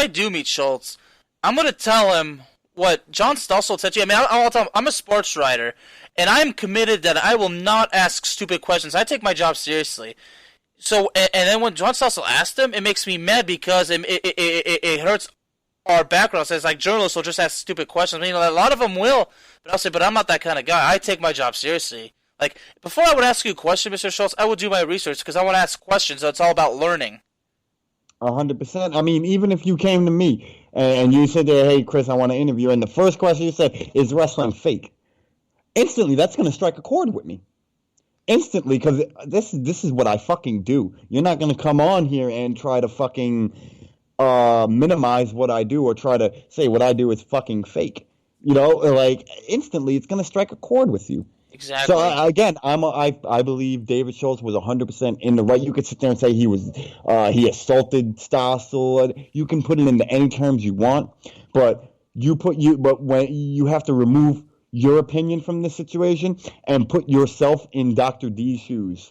do meet Shultz, I'm gonna tell him what John Stossel said to you. I mean, I'll tell him I'm a sports writer, and I'm committed that I will not ask stupid questions. I take my job seriously. So, and then when John Stossel asked him, it makes me mad because it hurts our background. So it's like journalists will just ask stupid questions. I mean, a lot of them will, but I'll say, but I'm not that kind of guy. I take my job seriously. Like, before I would ask you a question, Mr. Shultz, I would do my research because I want to ask questions. So it's all about learning. 100%. I mean, even if you came to me and you said, hey, Chris, I want to interview, and the first question you said, is wrestling fake? Instantly, that's going to strike a chord with me. Instantly, because this is what I fucking do. You're not going to come on here and try to fucking minimize what I do or try to say what I do is fucking fake. Like, instantly, it's going to strike a chord with you. Exactly. So, again, I believe David Shultz was 100% in the right. You could sit there and say he assaulted Stossel. You can put it into any terms you want, but when you have to remove your opinion from this situation and put yourself in Dr. D's shoes.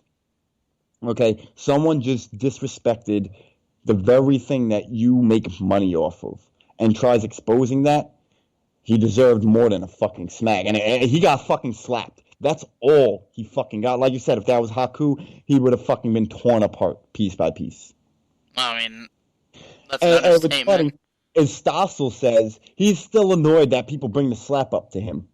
Okay, someone just disrespected the very thing that you make money off of and tries exposing that. He deserved more than a fucking smack, and he got fucking slapped. That's all he fucking got. Like you said, if that was Haku, he would have fucking been torn apart piece by piece. I mean, that's an understatement. As Stossel says, he's still annoyed that people bring the slap up to him.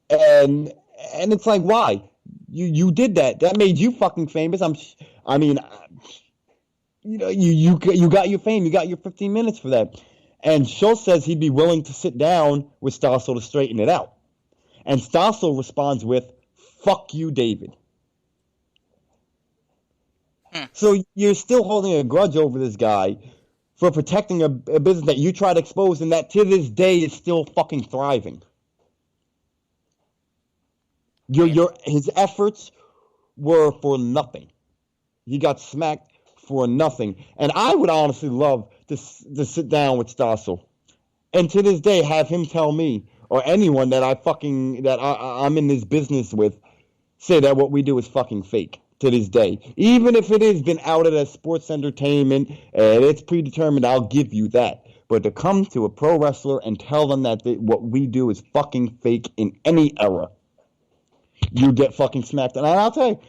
And it's like, why? You did that. That made you fucking famous. You got your fame. You got your 15 minutes for that. And Schultz says he'd be willing to sit down with Stossel to straighten it out. And Stossel responds with, fuck you, David. So you're still holding a grudge over this guy for protecting a business that you tried to expose and that to this day is still fucking thriving. His efforts were for nothing. He got smacked for nothing. And I would honestly love to sit down with Stossel and to this day have him tell me or anyone that I'm in this business with say that what we do is fucking fake. to this day. Even if it has been outed as sports entertainment and it's predetermined, I'll give you that. But to come to a pro wrestler and tell them that what we do is fucking fake in any era, you get fucking smacked. And I'll tell you,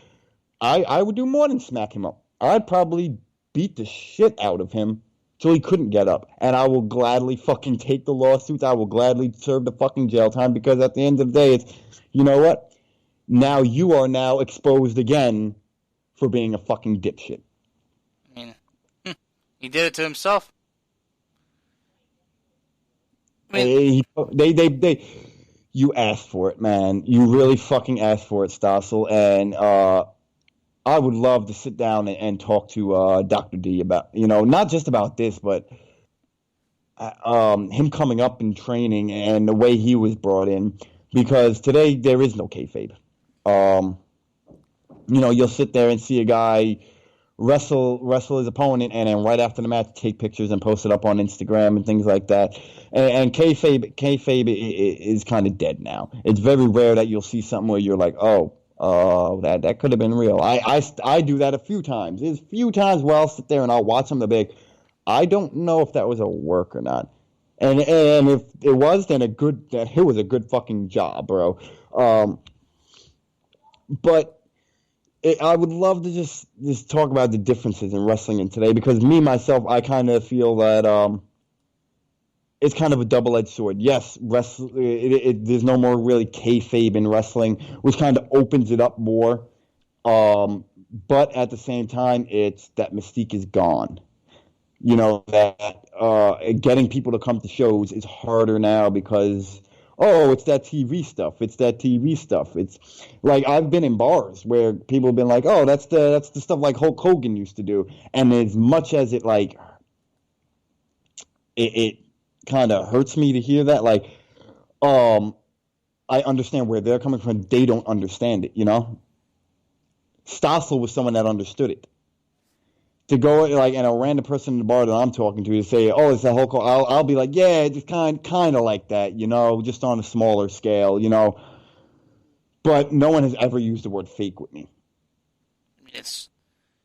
I would do more than smack him up. I'd probably beat the shit out of him till he couldn't get up. And I will gladly fucking take the lawsuits. I will gladly serve the fucking jail time, because at the end of the day, it's, you know what? Now you are now exposed again for being a fucking dipshit. I mean, he did it to himself. I mean, you asked for it, man. You really fucking asked for it, Stossel. And I would love to sit down and talk to Dr. D about, not just about this, but him coming up in training and the way he was brought in. Because today there is no kayfabe. You'll sit there and see a guy wrestle his opponent, and then right after the match take pictures and post it up on Instagram and things like that. And kayfabe is kind of dead now. It's very rare that you'll see something where you're like, that could have been real. I do that a few times. There's a few times where I'll sit there and I'll watch something big. I don't know if that was a work or not. And if it was, then it was a good fucking job, bro. But I would love to just talk about the differences in wrestling in today, because myself, I kind of feel that it's kind of a double-edged sword. Yes, there's no more really kayfabe in wrestling, which kind of opens it up more. But at the same time, it's that mystique is gone. That getting people to come to shows is harder now because, it's that TV stuff. It's that TV stuff. It's like I've been in bars where people have been like, that's the stuff like Hulk Hogan used to do. And as much as it kind of hurts me to hear that, I understand where they're coming from. They don't understand it, Stossel was someone that understood it. To go and a random person in the bar that I'm talking to say, it's that Hulk Hogan, I'll be like, yeah, just kind of like that, just on a smaller scale, But no one has ever used the word fake with me. It's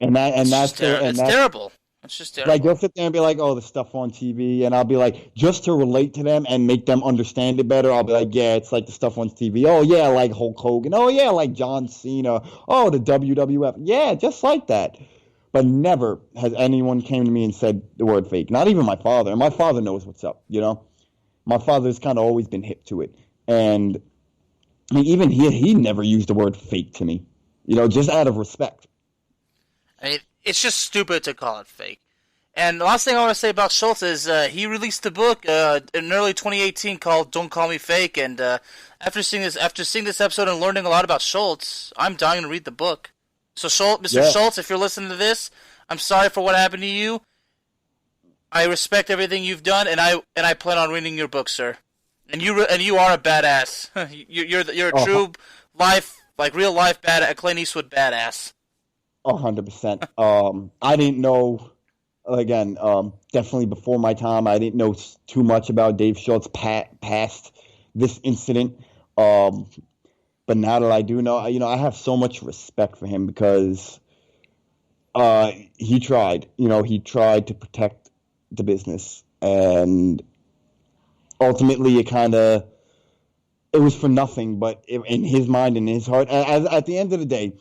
that's terrible. It's just terrible. Like, they'll sit there and be like, the stuff on TV, and I'll be like, just to relate to them and make them understand it better, I'll be like, yeah, it's like the stuff on TV. Oh, yeah, like Hulk Hogan. Oh, yeah, like John Cena. Oh, the WWF. Yeah, just like that. But never has anyone came to me and said the word fake. Not even my father. And my father knows what's up, My father's kind of always been hip to it. And I mean, even he never used the word fake to me, just out of respect. I mean, it's just stupid to call it fake. And the last thing I want to say about Shultz is he released a book in early 2018 called "Don't Call Me Fake." And after seeing this episode and learning a lot about Shultz, I'm dying to read the book. So, Mr. Shultz, if you're listening to this, I'm sorry for what happened to you. I respect everything you've done, and I plan on reading your book, sir. And you are a badass. You're a true life, real life badass, Clint Eastwood badass. 100%. I didn't know. Again, definitely before my time, I didn't know too much about Dave Shultz past this incident. But now that I do know, I have so much respect for him because he tried. He tried to protect the business, and ultimately it was for nothing. But in his mind and his heart, at the end of the day,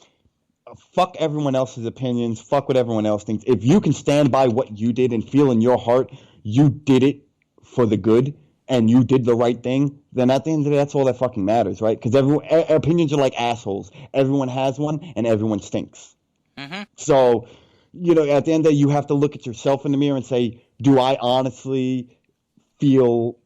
fuck everyone else's opinions. Fuck what everyone else thinks. If you can stand by what you did and feel in your heart you did it for the good, and you did the right thing, then at the end of the day, that's all that fucking matters, right? Because opinions are like assholes. Everyone has one, and everyone stinks. Mm-hmm. So, at the end of the day, you have to look at yourself in the mirror and say, do I honestly feel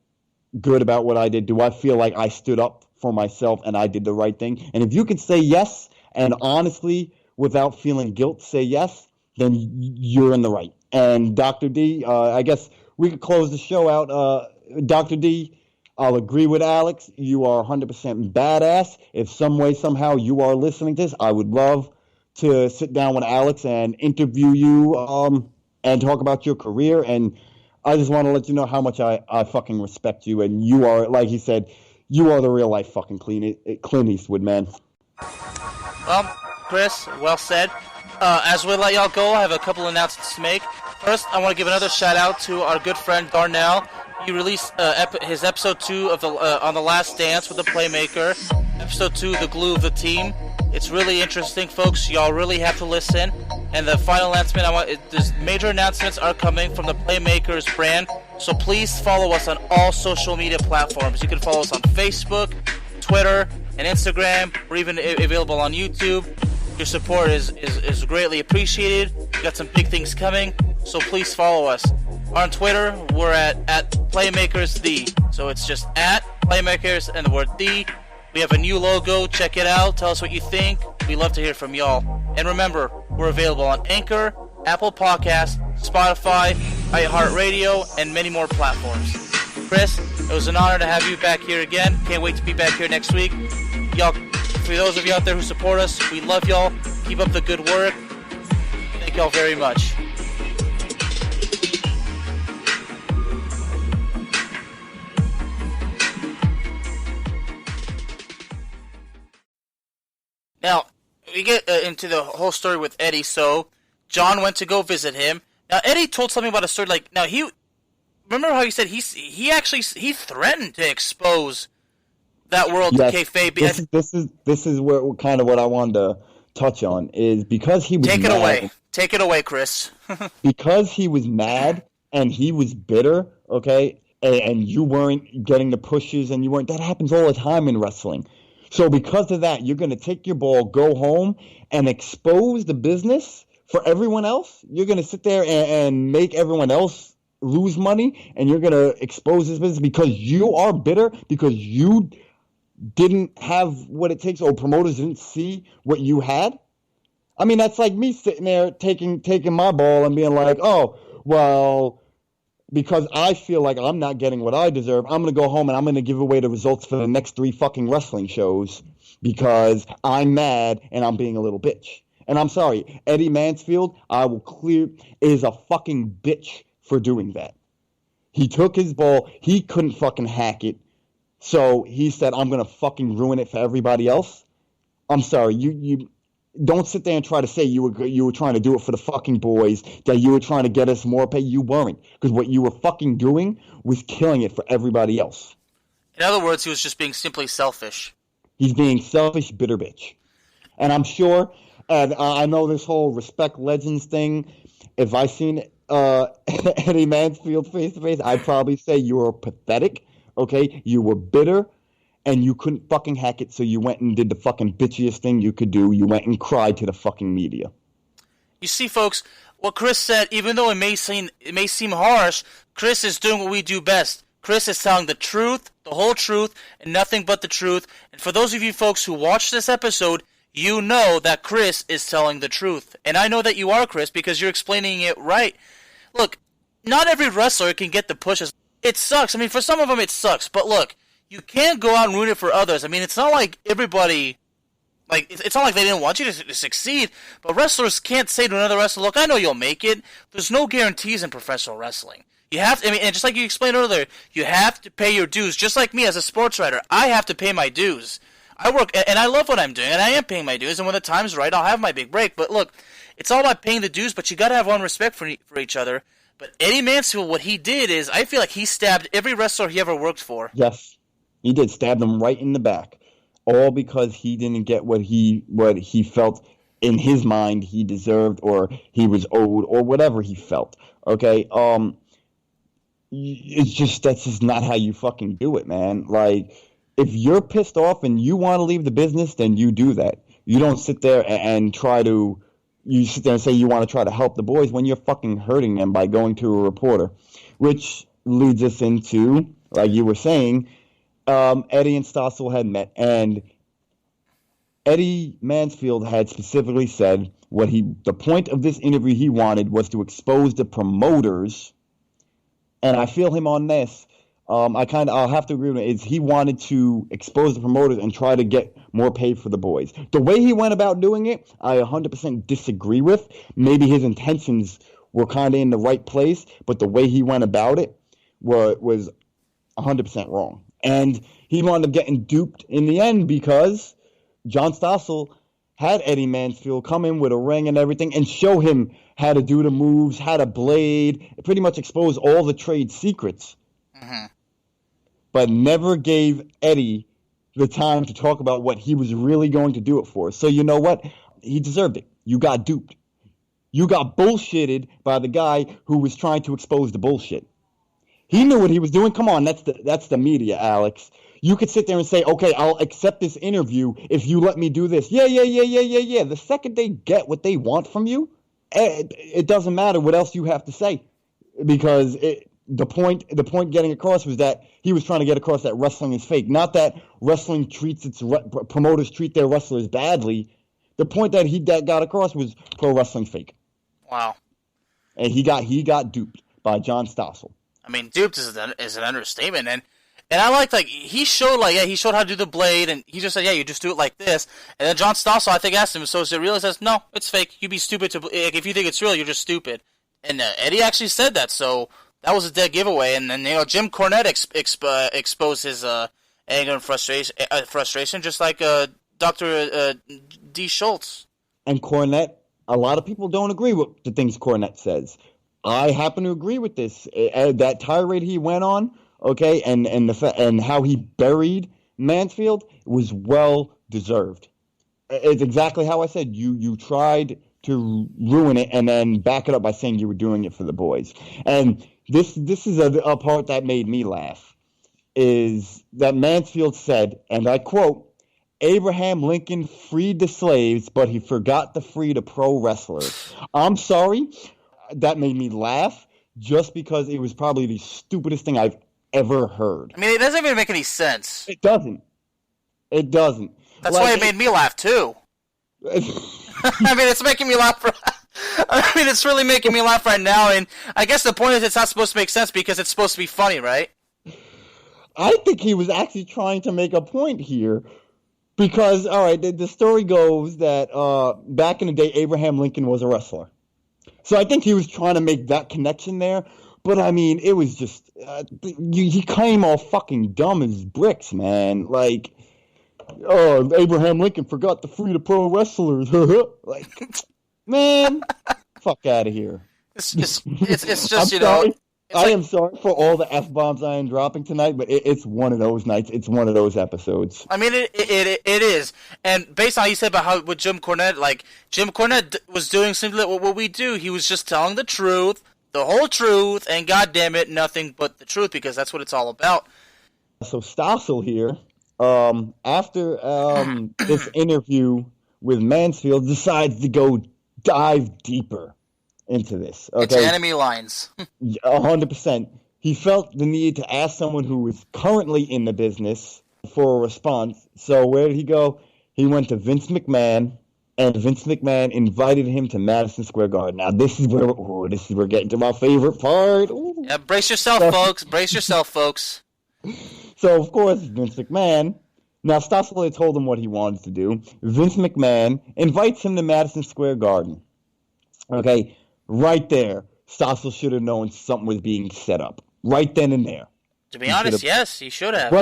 good about what I did? Do I feel like I stood up for myself and I did the right thing? And if you could say yes, and honestly, without feeling guilt, say yes, then you're in the right. And Dr. D, I guess we could close the show out. Dr. D, I'll agree with Alex. You are 100% badass. If some way, somehow you are listening to this, I would love to sit down with Alex and interview you and talk about your career. And I just want to let you know how much I fucking respect you. And you are, like he said, you are the real life fucking Clint Eastwood, man. Well, Kris. Well said. As we let y'all go, I have a couple announcements to make. First, I want to give another shout out to our good friend Darnell. He released his episode 2 of the on The Last Dance with the Playmaker. Episode 2, The Glue of the Team. It's really interesting, folks. Y'all really have to listen. And the final announcement, there's major announcements are coming from the Playmakers brand. So please follow us on all social media platforms. You can follow us on Facebook, Twitter, and Instagram. We're even available on YouTube. Your support is greatly appreciated. We got some big things coming, so please follow us. On Twitter, we're at PlaymakersThe. So it's just at Playmakers and the word The. We have a new logo. Check it out. Tell us what you think. We love to hear from y'all. And remember, we're available on Anchor, Apple Podcasts, Spotify, iHeartRadio, and many more platforms. Kris, it was an honor to have you back here again. Can't wait to be back here next week. Y'all, for those of you out there who support us, we love y'all. Keep up the good work. Thank y'all very much. Now, we get into the whole story with Eddie. So, John went to go visit him. Now, Eddie told something about a story. Remember how he said he threatened to expose that world to Kayfabe. This is where kind of what I wanted to touch on is because he was Take it away, Kris. Because he was mad and he was bitter, okay, and you weren't getting the pushes and you weren't. That happens all the time in wrestling. So because of that, you're going to take your ball, go home, and expose the business for everyone else? You're going to sit there and make everyone else lose money, and you're going to expose this business because you are bitter, because you didn't have what it takes, or promoters didn't see what you had? I mean, that's like me sitting there taking my ball and being like, oh, well, because I feel like I'm not getting what I deserve, I'm going to go home and I'm going to give away the results for the next 3 fucking wrestling shows because I'm mad and I'm being a little bitch. And I'm sorry, Eddie Mansfield, is a fucking bitch for doing that. He took his ball, he couldn't fucking hack it, so he said, I'm going to fucking ruin it for everybody else. I'm sorry, you don't sit there and try to say you were trying to do it for the fucking boys, that you were trying to get us more pay. You weren't. Because what you were fucking doing was killing it for everybody else. In other words, he was just being simply selfish. He's being selfish, bitter bitch. And I'm sure, and I know this whole respect legends thing, if I seen Eddie Mansfield face to face, I'd probably say you were pathetic, okay? You were bitter. And you couldn't fucking hack it, so you went and did the fucking bitchiest thing you could do. You went and cried to the fucking media. You see, folks, what Kris said, even though it may seem harsh, Kris is doing what we do best. Kris is telling the truth, the whole truth, and nothing but the truth. And for those of you folks who watched this episode, you know that Kris is telling the truth. And I know that you are, Kris, because you're explaining it right. Look, not every wrestler can get the pushes. It sucks. I mean, for some of them it sucks. But look, you can't go out and ruin it for others. I mean, it's not like everybody, it's not like they didn't want you to succeed, but wrestlers can't say to another wrestler, look, I know you'll make it. There's no guarantees in professional wrestling. You have to, and just like you explained earlier, you have to pay your dues. Just like me as a sports writer, I have to pay my dues. I work, and I love what I'm doing, and I am paying my dues, and when the time's right, I'll have my big break. But look, it's all about paying the dues, but you got to have one respect for each other. But Eddie Mansfield, what he did is, I feel like he stabbed every wrestler he ever worked for. Yes. He did, stab them right in the back, all because he didn't get what he felt in his mind he deserved, or he was owed, or whatever he felt. Okay, that's just not how you fucking do it, man. Like, if you're pissed off and you want to leave the business, then you do that. You don't sit there and you sit there and say you want to try to help the boys when you're fucking hurting them by going to a reporter, which leads us into, like you were saying. Eddie and Stossel had met, and Eddie Mansfield had specifically said the point of this interview he wanted was to expose the promoters, and I feel him on this. I'll have to agree with him, is he wanted to expose the promoters and try to get more pay for the boys. The way he went about doing it, I 100% disagree with. Maybe his intentions were kind of in the right place, but the way he went about it was 100% wrong. And he wound up getting duped in the end because John Stossel had Eddie Mansfield come in with a ring and everything and show him how to do the moves, how to blade, pretty much expose all the trade secrets. Mm-hmm. But never gave Eddie the time to talk about what he was really going to do it for. So you know what? He deserved it. You got duped. You got bullshitted by the guy who was trying to expose the bullshit. He knew what he was doing. Come on, that's the media, Alex. You could sit there and say, okay, I'll accept this interview if you let me do this. Yeah. The second they get what they want from you, it doesn't matter what else you have to say. Because the point getting across was that he was trying to get across that wrestling is fake. Not that wrestling promoters treat their wrestlers badly. The point that he got across was pro wrestling fake. Wow. And he got duped by John Stossel. I mean, duped is an understatement, and I liked, like, he showed how to do the blade, and he just said, yeah, you just do it like this, and then John Stossel, I think, asked him, so is it real? He says, no, it's fake, you'd be stupid if you think it's real, you're just stupid, and Eddie actually said that, so that was a dead giveaway, and then, Jim Cornette exposed his anger and frustration, just like Dr. D. Shultz. And Cornette, a lot of people don't agree with the things Cornette says. I happen to agree with this. That tirade he went on, okay, and how he buried Mansfield was well deserved. It's exactly how I said. You tried to ruin it and then back it up by saying you were doing it for the boys. And this is a part that made me laugh. Is that Mansfield said, and I quote, Abraham Lincoln freed the slaves, but he forgot to free the pro wrestlers. I'm sorry. That made me laugh just because it was probably the stupidest thing I've ever heard. I mean, it doesn't even make any sense. It doesn't. That's why it made me laugh, too. I mean, it's making me laugh. It's really making me laugh right now, and I guess the point is it's not supposed to make sense because it's supposed to be funny, right? I think he was actually trying to make a point here because, all right, the story goes that back in the day, Abraham Lincoln was a wrestler. So I think he was trying to make that connection there. But, I mean, it was just he came all fucking dumb as bricks, man. Like, oh, Abraham Lincoln forgot to free the pro wrestlers. Like, man, fuck out of here. It's just, I'm sorry. I am sorry for all the F-bombs I am dropping tonight, but it's one of those nights. It's one of those episodes. I mean, it is. And based on how you said about how with Jim Cornette, like, Jim Cornette was doing simply what we do. He was just telling the truth, the whole truth, and goddamn it, nothing but the truth, because that's what it's all about. So Stossel here, after this interview with Mansfield, decides to go dive deeper into this. Okay? It's enemy lines. 100%. He felt the need to ask someone who was currently in the business for a response. So where did he go? He went to Vince McMahon, and Vince McMahon invited him to Madison Square Garden. Now this is where we're getting to my favorite part. Ooh. Yeah, brace yourself, folks. Brace yourself, folks. So of course Vince McMahon. Now Stossel had told him what he wanted to do. Vince McMahon invites him to Madison Square Garden. Okay. Right there, Stossel should have known something was being set up. Right then and there. To be honest, yes, he should have.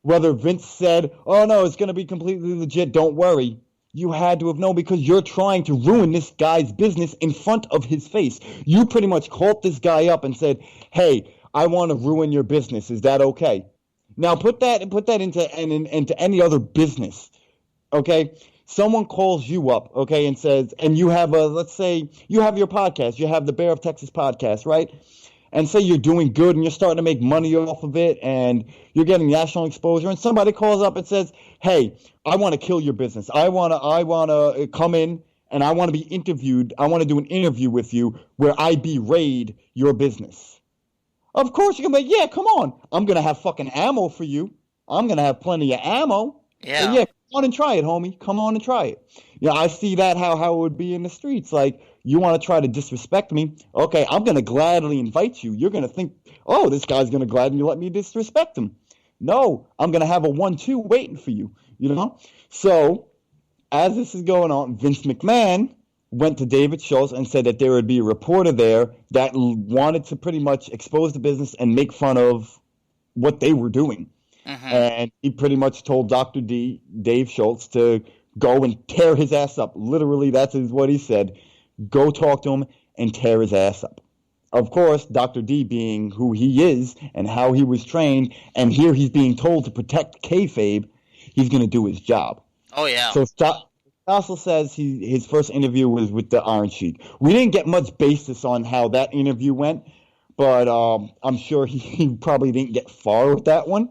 Whether Vince said, oh no, it's going to be completely legit, don't worry. You had to have known because you're trying to ruin this guy's business in front of his face. You pretty much called this guy up and said, hey, I want to ruin your business. Is that okay? Now put that into any other business, okay? Someone calls you up, okay, and says, and you have let's say you have your podcast, you have the Bear of Texas podcast, right? And say you're doing good and you're starting to make money off of it and you're getting national exposure, and somebody calls up and says, hey, I want to kill your business. I want to come in and I want to be interviewed. I want to do an interview with you where I berate your business. Of course you're going to be like, yeah, come on. I'm going to have fucking ammo for you. I'm going to have plenty of ammo. Yeah. And yeah, come on and try it, homie. Come on and try it. You know, I see that how it would be in the streets. Like, you want to try to disrespect me? Okay, I'm going to gladly invite you. You're going to think, oh, this guy's going to gladly let me disrespect him. No, I'm going to have a 1-2 waiting for you, you know? So, as this is going on, Vince McMahon went to David Shultz and said that there would be a reporter there that wanted to pretty much expose the business and make fun of what they were doing. Mm-hmm. And he pretty much told Dr. Dave Shultz to Go and tear his ass up. Literally, that's what he said. Go talk to him and tear his ass up. Of course, Dr. D being who he is and how he was trained, and here he's being told to protect kayfabe, he's going to do his job. Oh, yeah. So Stossel says his first interview was with the Iron Sheik. We didn't get much basis on how that interview went, but I'm sure he probably didn't get far with that one.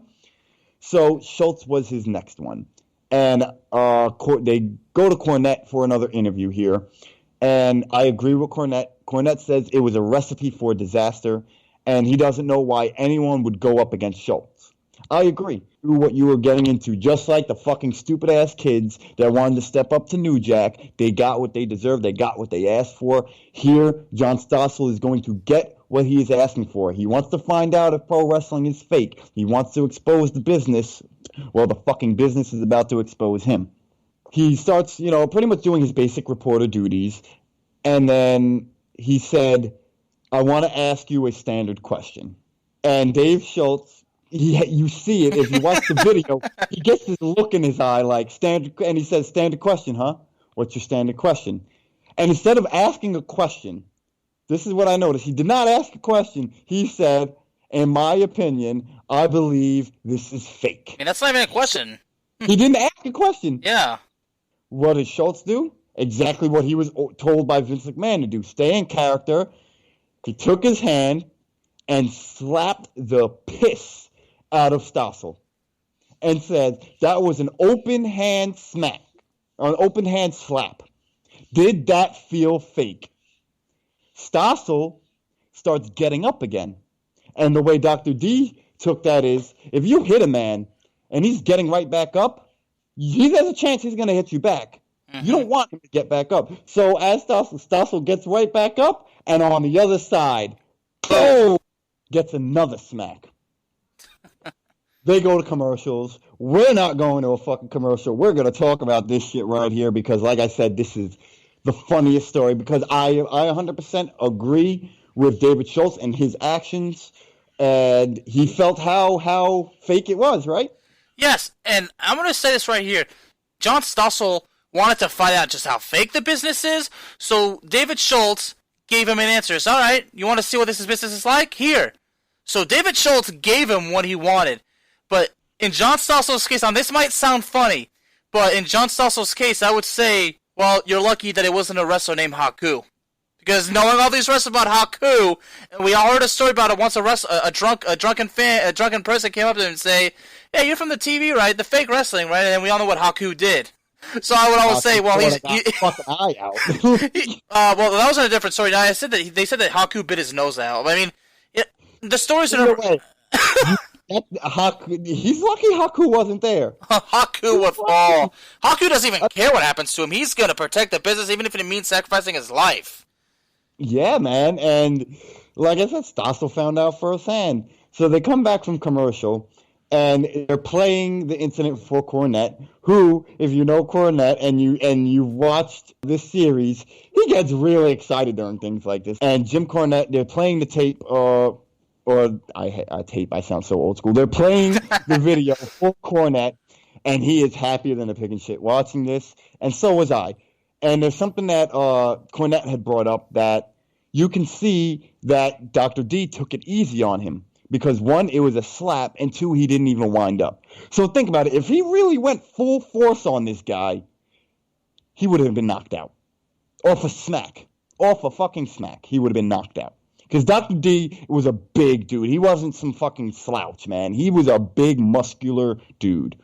So Shultz was his next one. And they go to Cornette for another interview here. And I agree with Cornette. Cornette says it was a recipe for disaster, and he doesn't know why anyone would go up against Shultz. I agree with what you were getting into. Just like the fucking stupid-ass kids that wanted to step up to New Jack, they got what they deserved. They got what they asked for. Here, John Stossel is going to get what he is asking for. He wants to find out if pro wrestling is fake. He wants to expose the business. Well, the fucking business is about to expose him. He starts, pretty much doing his basic reporter duties, and then he said, I want to ask you a standard question. And Dave Shultz, you see it, if you watch the video, he gets this look in his eye like, standard, and he says, standard question, huh? What's your standard question? And instead of asking a question, this is what I noticed. He did not ask a question. He said, in my opinion, I believe this is fake. I mean, that's not even a question. He didn't ask a question. Yeah. What did Shultz do? Exactly what he was told by Vince McMahon to do. Stay in character. He took his hand and slapped the piss out of Stossel and said that was an open hand smack, or an open hand slap. Did that feel fake? Stossel starts getting up again. And the way Dr. D took that is, if you hit a man and he's getting right back up, there's a chance he's going to hit you back. Mm-hmm. You don't want him to get back up. So as Stossel gets right back up, and on the other side, boom, gets another smack. They go to commercials. We're not going to a fucking commercial. We're going to talk about this shit right here because, like I said, this is the funniest story because I 100% agree with David Shultz and his actions, and he felt how fake it was, right? Yes, and I'm going to say this right here. John Stossel wanted to find out just how fake the business is, so David Shultz gave him an answer. It's, all right, you want to see what this business is like? Here. So David Shultz gave him what he wanted. But in John Stossel's case, now this might sound funny, but in John Stossel's case, I would say, well, you're lucky that it wasn't a wrestler named Haku. Because knowing all these wrestlers about Haku, and we all heard a story about it once a drunken person came up to him and say, hey, you're from the TV, right? The fake wrestling, right? And we all know what Haku did. So I would always say, well, he's fucking eye out. Well, that was a different story. Now, they said that Haku bit his nose out. I mean, the stories are. He's lucky Haku wasn't there. Haku would fall. Haku doesn't even care what happens to him. He's gonna protect the business, even if it means sacrificing his life. Yeah, man, and like I said, Stossel found out firsthand. So they come back from commercial, and they're playing the incident for Cornette, who, if you know Cornette and you've watched this series, he gets really excited during things like this. And Jim Cornette, they're playing the tape, I sound so old school. They're playing the video for Cornette, and he is happier than a pig in shit watching this, and so was I. And there's something that Cornette had brought up that you can see that Dr. D took it easy on him. Because one, it was a slap, and two, he didn't even wind up. So think about it. If he really went full force on this guy, he would have been knocked out. Off a smack. Off a fucking smack. He would have been knocked out. Because Dr. D was a big dude. He wasn't some fucking slouch, man. He was a big, muscular dude.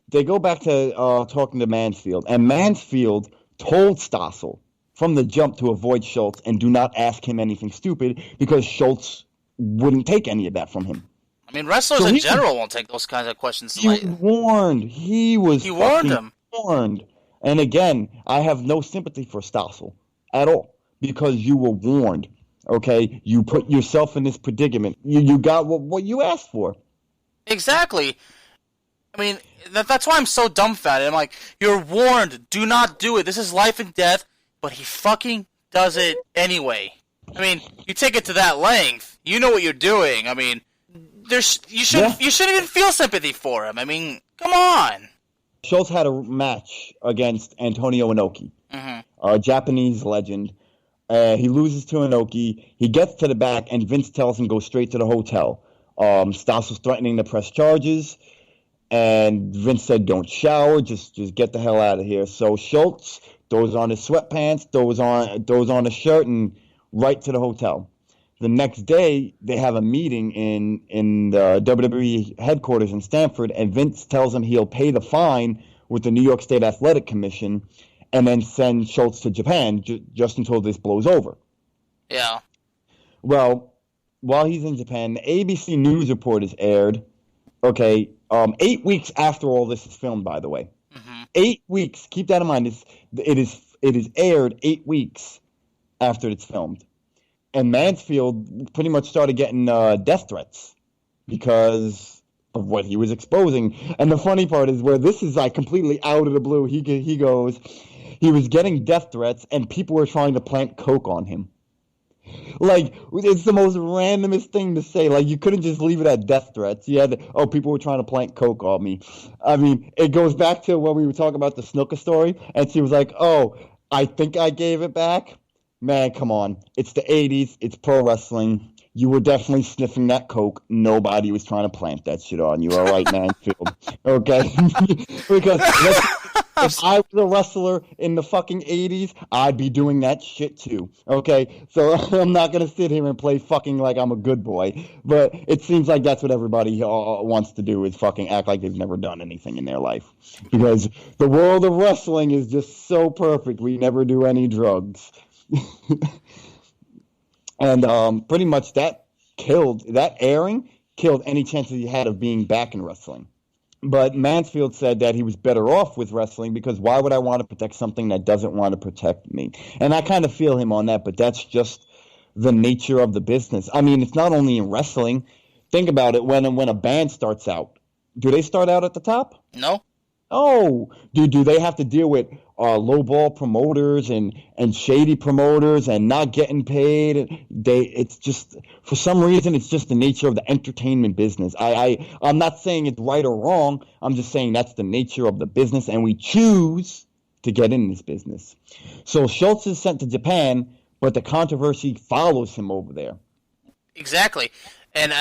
They go back to talking to Mansfield, and Mansfield told Stossel from the jump to avoid Shultz and do not ask him anything stupid because Shultz wouldn't take any of that from him. I mean, wrestlers in general won't take those kinds of questions. He was warned. He warned him. Warned. And again, I have no sympathy for Stossel at all because you were warned. Okay, you put yourself in this predicament. You got what you asked for. Exactly. I mean, that's why I'm so dumbfounded. I'm like, you're warned. Do not do it. This is life and death. But he fucking does it anyway. I mean, you take it to that length. You know what you're doing. I mean, you shouldn't even feel sympathy for him. I mean, come on. Schultz had a match against Antonio Inoki, a Japanese legend. He loses to Inoki. He gets to the back, and Vince tells him go straight to the hotel. Stas was threatening to press charges, and Vince said, don't shower, just get the hell out of here. So Schultz throws on his sweatpants, throws on a shirt, and right to the hotel. The next day, they have a meeting in the WWE headquarters in Stamford, and Vince tells him he'll pay the fine with the New York State Athletic Commission and then send Schultz to Japan just until this blows over. Yeah. Well, while he's in Japan, the ABC News report is aired. Okay, 8 weeks after all this is filmed, by the way. 8 weeks. Keep that in mind. It is aired 8 weeks after it's filmed. And Mansfield pretty much started getting death threats because of what he was exposing. And the funny part is where this is like completely out of the blue. He goes, he was getting death threats and people were trying to plant coke on him. Like, it's the most randomest thing to say. Like, you couldn't just leave it at death threats. You had, people were trying to plant coke on me. I mean, it goes back to when we were talking about the Snuka story, and she was like, I think I gave it back. Man, come on. It's the 80s. It's pro wrestling. You were definitely sniffing that coke. Nobody was trying to plant that shit on you. All right, Mansfield. Okay? Because if I was a wrestler in the fucking 80s, I'd be doing that shit too. Okay? So I'm not going to sit here and play fucking like I'm a good boy. But it seems like that's what everybody wants to do is fucking act like they've never done anything in their life. Because the world of wrestling is just so perfect. We never do any drugs. And pretty much that airing killed any chances he had of being back in wrestling. But Mansfield said that he was better off with wrestling because why would I want to protect something that doesn't want to protect me? And I kind of feel him on that, but that's just the nature of the business. I mean, it's not only in wrestling. Think about it. When a band starts out, do they start out at the top? No. Oh, do they have to deal with lowball promoters and shady promoters and not getting paid? It's just, for some reason, it's just the nature of the entertainment business. I'm not saying it's right or wrong. I'm just saying that's the nature of the business, and we choose to get in this business. So Schultz is sent to Japan, but the controversy follows him over there. Exactly. And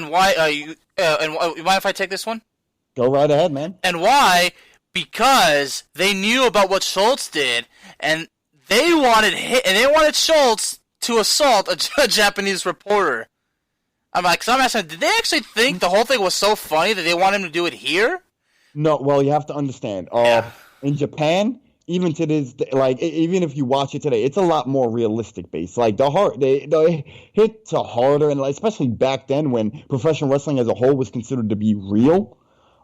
why you mind if I take this one? Go right ahead, man. And why? Because they knew about what Schultz did, and they wanted Schultz to assault a Japanese reporter. I'm asking, did they actually think the whole thing was so funny that they want him to do it here? No, well, you have to understand. In Japan, even to this, like, even if you watch it today, it's a lot more realistic based. Like they hit to harder, and especially back then when professional wrestling as a whole was considered to be real.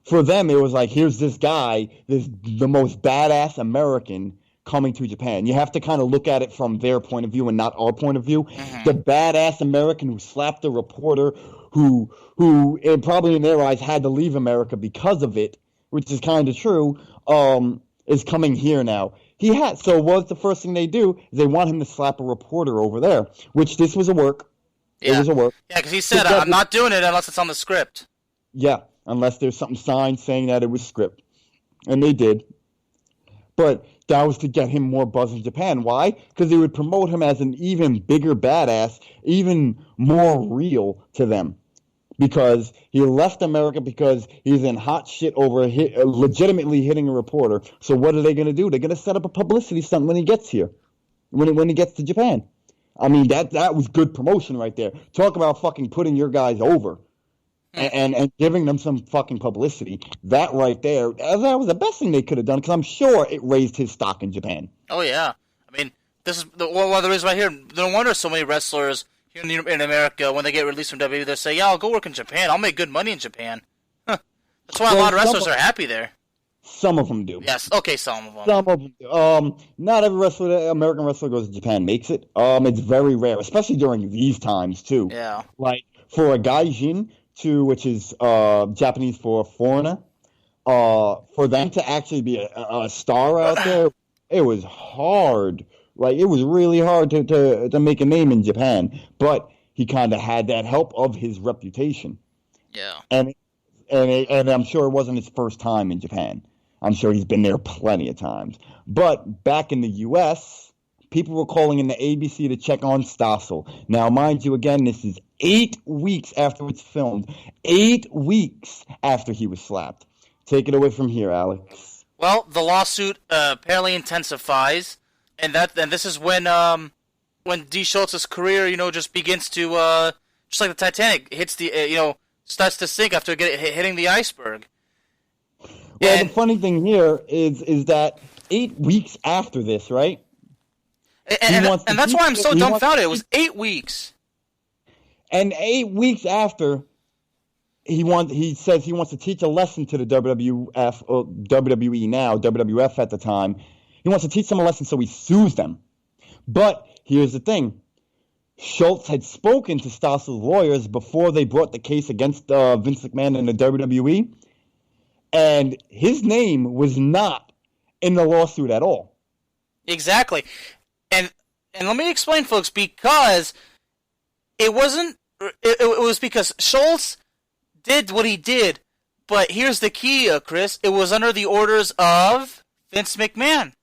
For them, it was like, here's this guy, the most badass American coming to Japan. You have to kind of look at it from their point of view and not our point of view. Mm-hmm. The badass American who slapped a reporter who probably in their eyes had to leave America because of it, which is kind of true, is coming here now. So what's the first thing they do? Is they want him to slap a reporter over there, which this was a work. Yeah. It was a work. Yeah, because he said, I'm not doing it unless it's on the script. Yeah. Unless there's something signed saying that it was script. And they did. But that was to get him more buzz in Japan. Why? Because they would promote him as an even bigger badass, even more real to them. Because he left America because he's in hot shit over legitimately hitting a reporter. So what are they going to do? They're going to set up a publicity stunt when he gets here. When he gets to Japan. I mean, that was good promotion right there. Talk about fucking putting your guys over. And giving them some fucking publicity. That right there, that was the best thing they could have done, because I'm sure it raised his stock in Japan. Oh, yeah. I mean, this is one of the reasons right here. No wonder so many wrestlers here in America, when they get released from WWE, they say, yeah, I'll go work in Japan. I'll make good money in Japan. Huh. That's why a lot of wrestlers are happy there. Some of them do. Yes, okay, some of them. Some of them do. Not every American wrestler goes to Japan makes it. It's very rare, especially during these times, too. Yeah. Like, for a gaijin, which is Japanese for foreigner, for them to actually be a star out there, it was hard. Like, it was really hard to make a name in Japan. But he kind of had that help of his reputation. Yeah. And I'm sure it wasn't his first time in Japan. I'm sure he's been there plenty of times. But back in the U.S., people were calling in the ABC to check on Stossel. Now, mind you, again, this is 8 weeks after it's filmed. 8 weeks after he was slapped. Take it away from here, Alex. Well, the lawsuit apparently intensifies, and this is when D. Schultz's career, just begins to, just like the Titanic, hits the, starts to sink after hitting the iceberg. Well, the funny thing here is that 8 weeks after this, right? And that's why I'm so dumbfounded. It was 8 weeks. And 8 weeks after, he says he wants to teach a lesson to the WWF, or WWE now, WWF at the time. He wants to teach them a lesson, so he sues them. But here's the thing. Schultz had spoken to Stossel's lawyers before they brought the case against Vince McMahon and the WWE, and his name was not in the lawsuit at all. Exactly. And let me explain, folks, because it was because Schultz did what he did, but here's the key, Chris. It was under the orders of Vince McMahon.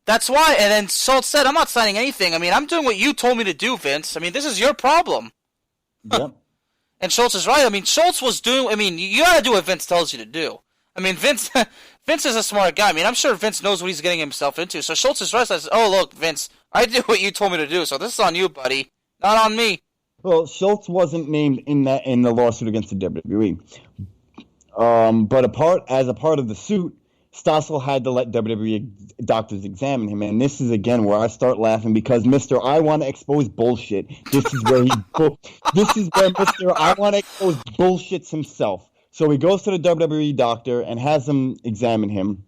That's why, and then Schultz said, I'm not signing anything. I mean, I'm doing what you told me to do, Vince. I mean, this is your problem. Yep. And Schultz is right. I mean, Schultz was doing, you gotta do what Vince tells you to do. I mean, Vince is a smart guy. I mean, I'm sure Vince knows what he's getting himself into. So Schultz is right. Says, oh, look, Vince, I did what you told me to do, so this is on you, buddy. Not on me. Well, Schultz wasn't named in the lawsuit against the WWE. But as a part of the suit, Stossel had to let WWE doctors examine him, and this is again where I start laughing because Mr. I want to expose bullshit. This is where Mr. I want to expose bullshits himself. So he goes to the WWE doctor and has them examine him.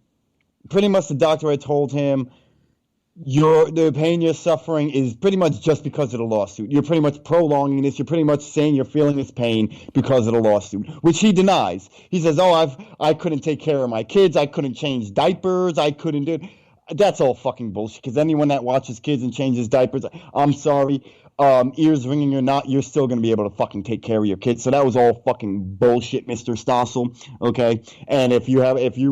Pretty much the doctor had told him, the pain you're suffering is pretty much just because of the lawsuit. You're pretty much prolonging this. You're pretty much saying you're feeling this pain because of the lawsuit, which he denies. He says, I couldn't take care of my kids. I couldn't change diapers. I couldn't do. That's all fucking bullshit, because anyone that watches kids and changes diapers, I'm sorry, ears ringing or not, you're still going to be able to fucking take care of your kids. So that was all fucking bullshit, Mr. Stossel, okay? And if you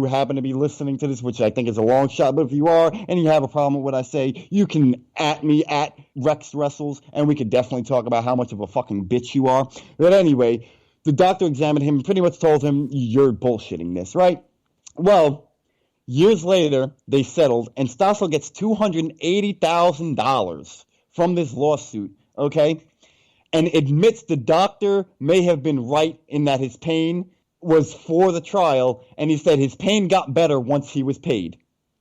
happen to be listening to this, which I think is a long shot, but if you are and you have a problem with what I say, you can at me at Rex Wrestles, and we could definitely talk about how much of a fucking bitch you are. But anyway, the doctor examined him and pretty much told him, you're bullshitting this, right? Well, years later, they settled, and Stossel gets $280,000 from this lawsuit, okay? And admits the doctor may have been right in that his pain was for the trial, and he said his pain got better once he was paid.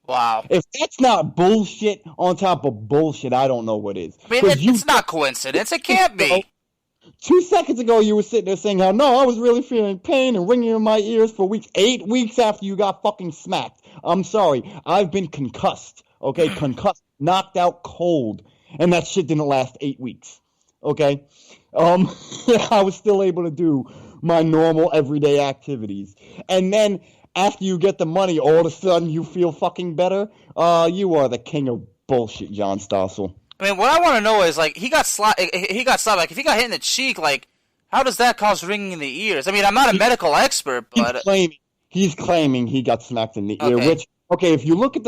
Wow. If that's not bullshit on top of bullshit, I don't know what is. I mean, it's not coincidence. It can't be. 2 seconds ago, you were sitting there saying how, no, I was really feeling pain and ringing in my ears for weeks. 8 weeks after you got fucking smacked. I'm sorry. I've been concussed, okay? Concussed, knocked out cold. And that shit didn't last 8 weeks, okay? I was still able to do my normal everyday activities. And then after you get the money, all of a sudden you feel fucking better? You are the king of bullshit, John Stossel. I mean, what I want to know is, like, he got slapped, like, if he got hit in the cheek, like, how does that cause ringing in the ears? I mean, I'm not a medical expert, but... He's claiming he got smacked in the ear, which, okay, if you look at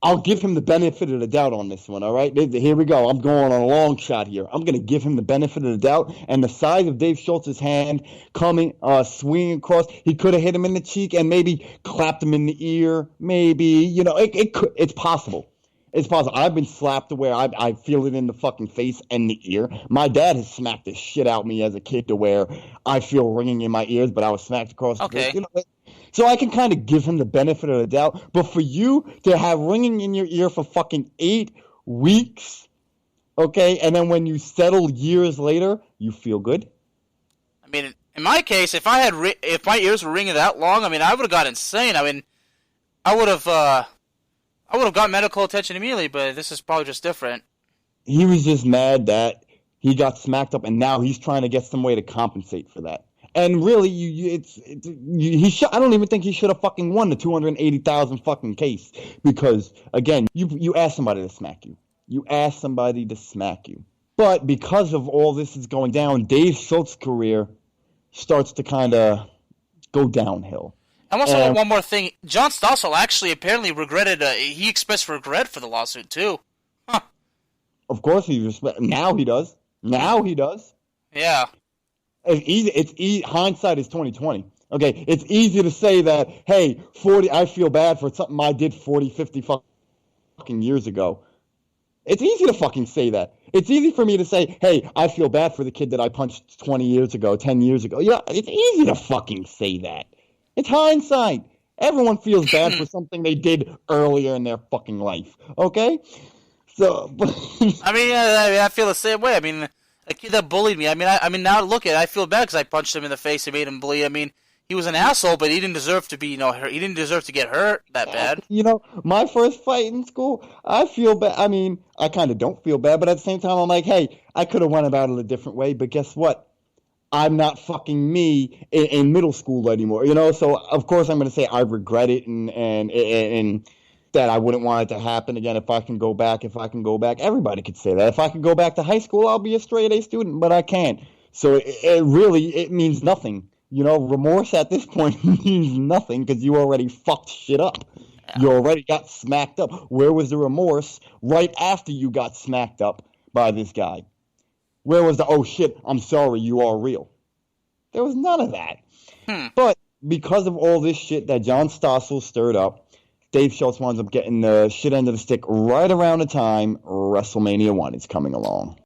I'll give him the benefit of the doubt on this one, all right? Here we go. I'm going on a long shot here. I'm going to give him the benefit of the doubt, and the size of Dave Schultz's hand coming, swinging across, he could have hit him in the cheek and maybe clapped him in the ear, maybe, it's possible. It's possible. I've been slapped to where I feel it in the fucking face and the ear. My dad has smacked the shit out of me as a kid to where I feel ringing in my ears, but I was smacked across the face. So I can kind of give him the benefit of the doubt. But for you to have ringing in your ear for fucking 8 weeks, okay, and then when you settle years later, you feel good? I mean, in my case, if my ears were ringing that long, I mean, I would have got insane. I mean, I would have got medical attention immediately, but this is probably just different. He was just mad that he got smacked up, and now he's trying to get some way to compensate for that. And really, I don't even think he should have fucking won the $280,000 fucking case, because again, you asked somebody to smack you. You asked somebody to smack you. But because of all this is going down, Dave Schultz's career starts to kind of go downhill. I'm also one more thing. John Stossel actually apparently regretted. He expressed regret for the lawsuit too. Huh. Of course now he does. Now he does. Yeah. It's easy. Hindsight is 20/20. Okay, it's easy to say that, hey, 40. I feel bad for something I did 40, 50 fucking years ago. It's easy to fucking say that. It's easy for me to say, hey, I feel bad for the kid that I punched 20 years ago, 10 years ago. Yeah, it's easy to fucking say that. It's hindsight. Everyone feels bad for something they did earlier in their fucking life. Okay? So, I feel the same way. I mean, a kid that bullied me. I mean, now look at it. I feel bad because I punched him in the face and made him bleed. I mean, he was an asshole, but he didn't deserve to be, hurt. He didn't deserve to get hurt that bad. My first fight in school, I feel bad. I mean, I kind of don't feel bad, but at the same time, I'm like, hey, I could have went about it a different way, but guess what? I'm not fucking me in middle school anymore, So, of course, I'm going to say I regret it and that I wouldn't want it to happen again if I can go back. Everybody could say that. If I could go back to high school, I'll be a straight-A student, but I can't. So, it means nothing. Remorse at this point means nothing because you already fucked shit up. Yeah. You already got smacked up. Where was the remorse right after you got smacked up by this guy? Where was the, oh shit, I'm sorry, you are real? There was none of that. But because of all this shit that John Stossel stirred up, Dave Schultz winds up getting the shit end of the stick right around the time WrestleMania 1 is coming along.